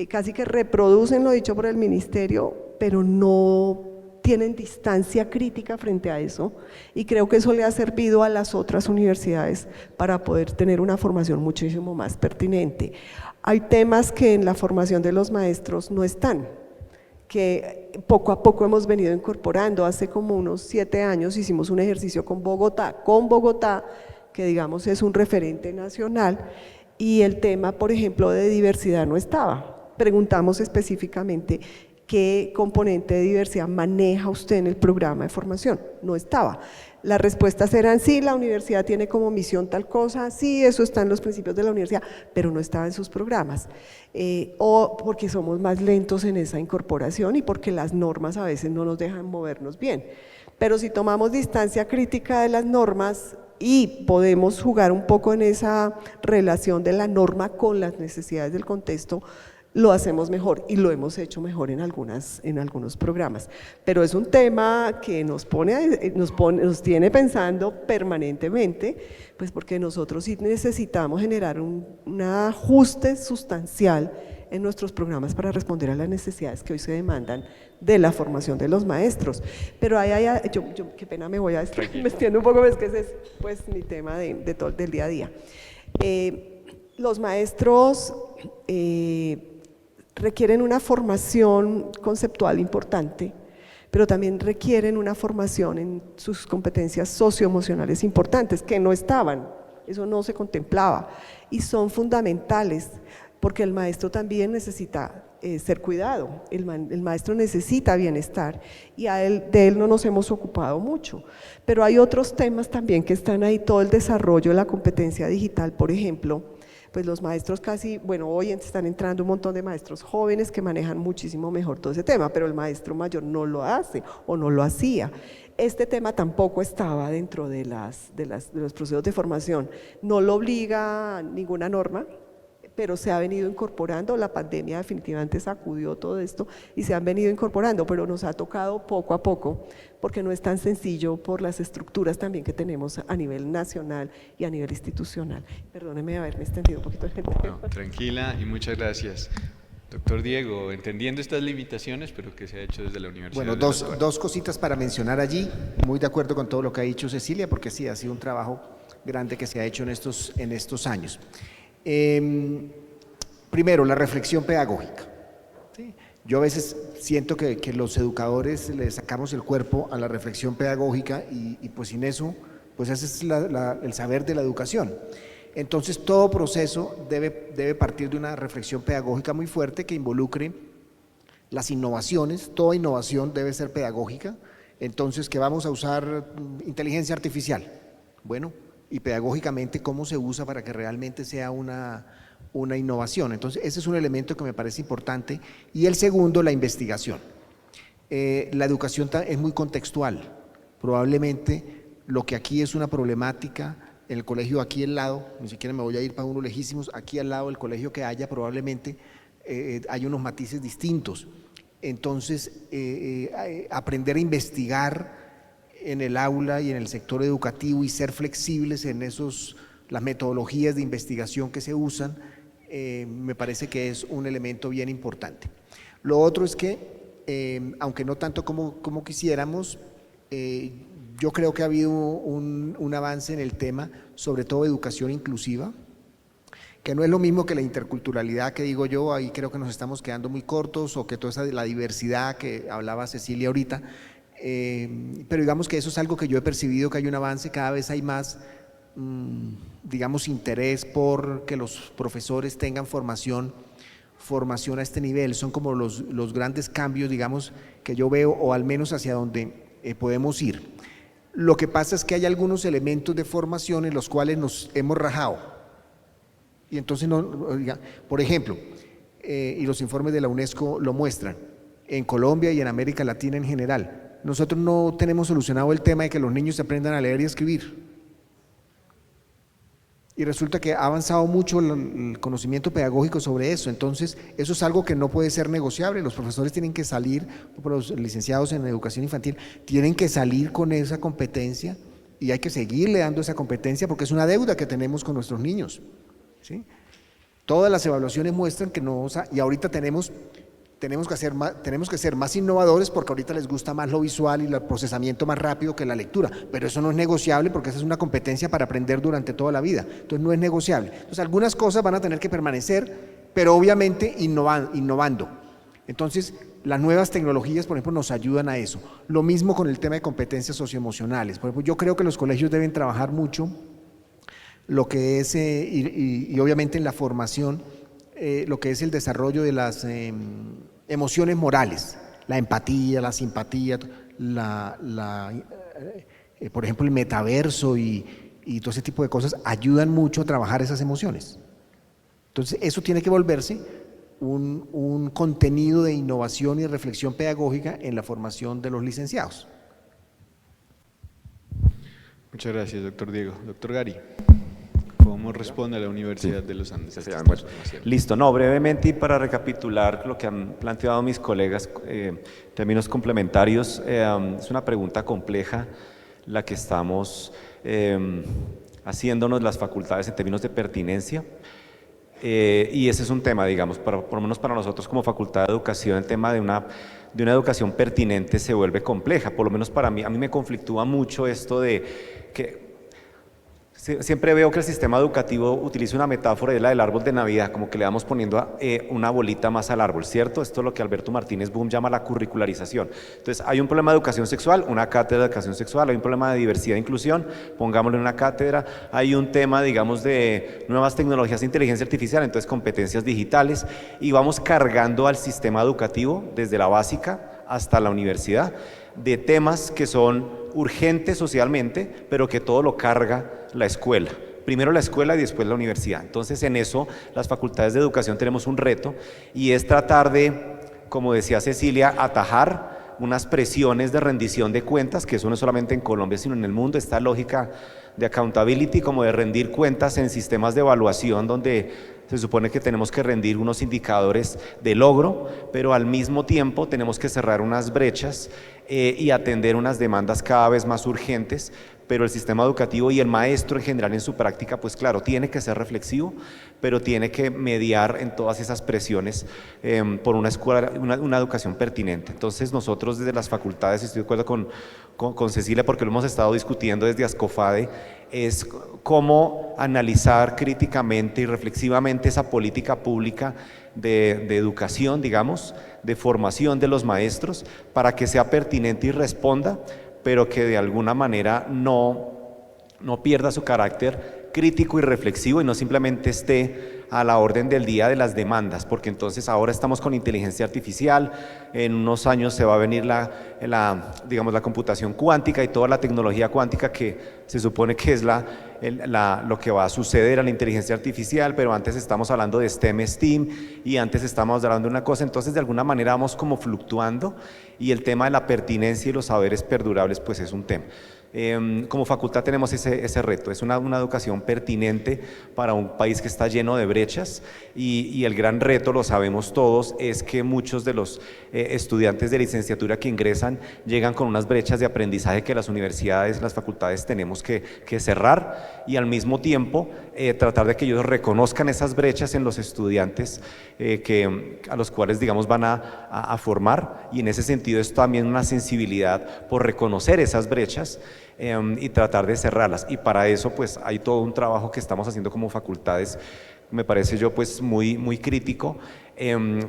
Casi que reproducen lo dicho por el ministerio, pero no tienen distancia crítica frente a eso, y creo que eso le ha servido a las otras universidades para poder tener una formación muchísimo más pertinente. Hay temas que en la formación de los maestros no están, que poco a poco hemos venido incorporando. Hace como unos 7 años hicimos un ejercicio con Bogotá, que digamos es un referente nacional, y el tema, por ejemplo, de diversidad no estaba. Preguntamos específicamente qué componente de diversidad maneja usted en el programa de formación, no estaba. Las respuestas eran sí, la universidad tiene como misión tal cosa, sí, eso está en los principios de la universidad, pero no estaba en sus programas, o porque somos más lentos en esa incorporación y porque las normas a veces no nos dejan movernos bien. Pero si tomamos distancia crítica de las normas y podemos jugar un poco en esa relación de la norma con las necesidades del contexto, lo hacemos mejor y lo hemos hecho mejor en algunos programas, pero es un tema que nos tiene pensando permanentemente, pues porque nosotros sí necesitamos generar un ajuste sustancial en nuestros programas para responder a las necesidades que hoy se demandan de la formación de los maestros. Pero yo qué pena, me extiendo un poco, es que ese es pues mi tema del día a día. Los maestros requieren una formación conceptual importante, pero también requieren una formación en sus competencias socioemocionales importantes, que no estaban, eso no se contemplaba, y son fundamentales, porque el maestro también necesita ser cuidado, el maestro necesita bienestar, y de él no nos hemos ocupado mucho. Pero hay otros temas también que están ahí, todo el desarrollo de la competencia digital, por ejemplo. Pues los maestros hoy están entrando un montón de maestros jóvenes que manejan muchísimo mejor todo ese tema, pero el maestro mayor no lo hace o no lo hacía. Este tema tampoco estaba dentro de los procesos de formación, no lo obliga ninguna norma, pero se ha venido incorporando. La pandemia definitivamente sacudió todo esto y se han venido incorporando, pero nos ha tocado poco a poco, porque no es tan sencillo por las estructuras también que tenemos a nivel nacional y a nivel institucional. Perdóneme haberme extendido un poquito. No, tranquila y muchas gracias. Doctor Diego, entendiendo estas limitaciones, pero que se ha hecho desde la universidad. Bueno, dos cositas para mencionar allí, muy de acuerdo con todo lo que ha dicho Cecilia, porque sí, ha sido un trabajo grande que se ha hecho en estos años. Primero, la reflexión pedagógica. ¿Sí? Yo a veces siento que los educadores le sacamos el cuerpo a la reflexión pedagógica y pues sin eso, pues ese es el saber de la educación. Entonces todo proceso debe partir de una reflexión pedagógica muy fuerte que involucre las innovaciones. Toda innovación debe ser pedagógica. Entonces, ¿que vamos a usar inteligencia artificial? Bueno, y pedagógicamente, ¿cómo se usa para que realmente sea una innovación? Entonces, ese es un elemento que me parece importante. Y el segundo, la investigación. La educación es muy contextual. Probablemente lo que aquí es una problemática, en el colegio aquí al lado, ni siquiera me voy a ir para unos lejísimos, aquí al lado del colegio que haya, probablemente hay unos matices distintos. Entonces, aprender a investigar en el aula y en el sector educativo y ser flexibles en las metodologías de investigación que se usan, me parece que es un elemento bien importante. Lo otro es que, aunque no tanto como quisiéramos, yo creo que ha habido un avance en el tema, sobre todo educación inclusiva, que no es lo mismo que la interculturalidad que digo yo, ahí creo que nos estamos quedando muy cortos, o que toda la diversidad que hablaba Cecilia ahorita, pero digamos que eso es algo que yo he percibido, que hay un avance, cada vez hay más, digamos, interés por que los profesores tengan formación a este nivel. Son como los grandes cambios, digamos, que yo veo, o al menos hacia donde podemos ir. Lo que pasa es que hay algunos elementos de formación en los cuales nos hemos rajado. Y entonces, por ejemplo, y los informes de la UNESCO lo muestran, en Colombia y en América Latina en general, nosotros no tenemos solucionado el tema de que los niños aprendan a leer y escribir. Y resulta que ha avanzado mucho el conocimiento pedagógico sobre eso. Entonces, eso es algo que no puede ser negociable. Los profesores tienen que salir, los licenciados en educación infantil, tienen que salir con esa competencia, y hay que seguirle dando esa competencia porque es una deuda que tenemos con nuestros niños. ¿Sí? Todas las evaluaciones muestran que no, y ahorita tenemos que ser más innovadores, porque ahorita les gusta más lo visual y el procesamiento más rápido que la lectura, pero eso no es negociable porque esa es una competencia para aprender durante toda la vida, entonces no es negociable. Entonces algunas cosas van a tener que permanecer, pero obviamente innovando. Entonces las nuevas tecnologías, por ejemplo, nos ayudan a eso. Lo mismo con el tema de competencias socioemocionales. Por ejemplo, yo creo que los colegios deben trabajar mucho lo que es, y obviamente en la formación, lo que es el desarrollo de las emociones morales, la empatía, la simpatía, por ejemplo, el metaverso y todo ese tipo de cosas ayudan mucho a trabajar esas emociones. Entonces, eso tiene que volverse un contenido de innovación y reflexión pedagógica en la formación de los licenciados. Muchas gracias, doctor Diego. Doctor Gary, ¿cómo responde la Universidad de los Andes a estas transformaciones? Listo, no, brevemente, y para recapitular lo que han planteado mis colegas, términos complementarios, es una pregunta compleja la que estamos haciéndonos las facultades en términos de pertinencia, y ese es un tema, digamos, por lo menos para nosotros como Facultad de Educación, el tema de una educación pertinente se vuelve compleja. Por lo menos para mí, a mí me conflictúa mucho esto de que siempre veo que el sistema educativo utiliza una metáfora, de la del árbol de Navidad, como que le vamos poniendo una bolita más al árbol, ¿cierto? Esto es lo que Alberto Martínez Boom llama la curricularización. Entonces, hay un problema de educación sexual, una cátedra de educación sexual; hay un problema de diversidad e inclusión, pongámoslo en una cátedra; hay un tema, digamos, de nuevas tecnologías de inteligencia artificial, entonces competencias digitales, y vamos cargando al sistema educativo, desde la básica hasta la universidad, de temas que son urgentes socialmente, pero que todo lo carga la escuela. Primero la escuela y después la universidad. Entonces, en eso las facultades de educación tenemos un reto, y es tratar de, como decía Cecilia, atajar unas presiones de rendición de cuentas, que eso no es solamente en Colombia, sino en el mundo. Esta lógica de accountability, como de rendir cuentas en sistemas de evaluación, donde se supone que tenemos que rendir unos indicadores de logro, pero al mismo tiempo tenemos que cerrar unas brechas y atender unas demandas cada vez más urgentes. Pero el sistema educativo y el maestro en general en su práctica, pues claro, tiene que ser reflexivo, pero tiene que mediar en todas esas presiones por una escuela, una educación pertinente. Entonces, nosotros desde las facultades, estoy de acuerdo con Cecilia, porque lo hemos estado discutiendo desde Ascofade, es cómo analizar críticamente y reflexivamente esa política pública de educación, digamos, de formación de los maestros, para que sea pertinente y responda, pero que de alguna manera no pierda su carácter crítico y reflexivo y no simplemente esté a la orden del día de las demandas, porque entonces ahora estamos con inteligencia artificial, en unos años se va a venir digamos, la computación cuántica y toda la tecnología cuántica que se supone que es lo que va a suceder a la inteligencia artificial, pero antes estamos hablando de STEM, STEAM, y antes estamos hablando de una cosa, entonces de alguna manera vamos como fluctuando, y el tema de la pertinencia y los saberes perdurables pues es un tema. Como facultad tenemos ese reto, es una educación pertinente para un país que está lleno de brechas y el gran reto, lo sabemos todos, es que muchos de los estudiantes de licenciatura que ingresan llegan con unas brechas de aprendizaje que las universidades, las facultades tenemos que cerrar y al mismo tiempo tratar de que ellos reconozcan esas brechas en los estudiantes a los cuales digamos van a formar, y en ese sentido es también una sensibilidad por reconocer esas brechas y tratar de cerrarlas, y para eso pues hay todo un trabajo que estamos haciendo como facultades, me parece yo pues muy crítico,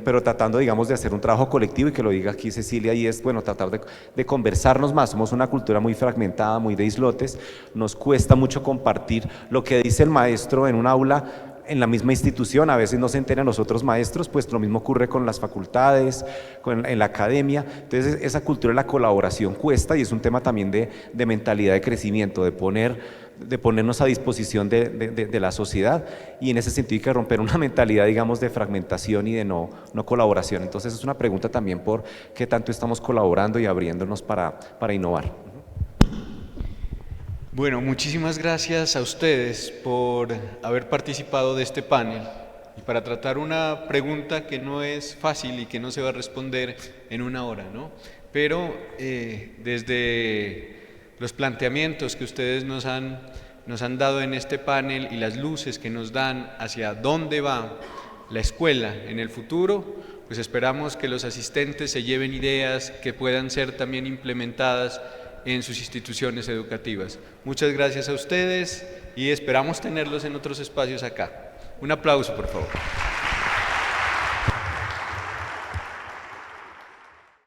pero tratando digamos de hacer un trabajo colectivo, y que lo diga aquí Cecilia, y es bueno tratar de conversarnos más. Somos una cultura muy fragmentada, muy de islotes, nos cuesta mucho compartir lo que dice el maestro en un aula, en la misma institución, a veces no se enteran los otros maestros, pues lo mismo ocurre con las facultades, en la academia, entonces esa cultura de la colaboración cuesta, y es un tema también de mentalidad de crecimiento, de ponernos a disposición de la sociedad, y en ese sentido hay que romper una mentalidad digamos de fragmentación y de no colaboración. Entonces es una pregunta también por qué tanto estamos colaborando y abriéndonos para innovar. Bueno, muchísimas gracias a ustedes por haber participado de este panel y para tratar una pregunta que no es fácil y que no se va a responder en una hora, ¿no? Pero desde los planteamientos que ustedes nos han dado en este panel y las luces que nos dan hacia dónde va la escuela en el futuro, pues esperamos que los asistentes se lleven ideas que puedan ser también implementadas en sus instituciones educativas. Muchas gracias a ustedes y esperamos tenerlos en otros espacios acá. Un aplauso, por favor.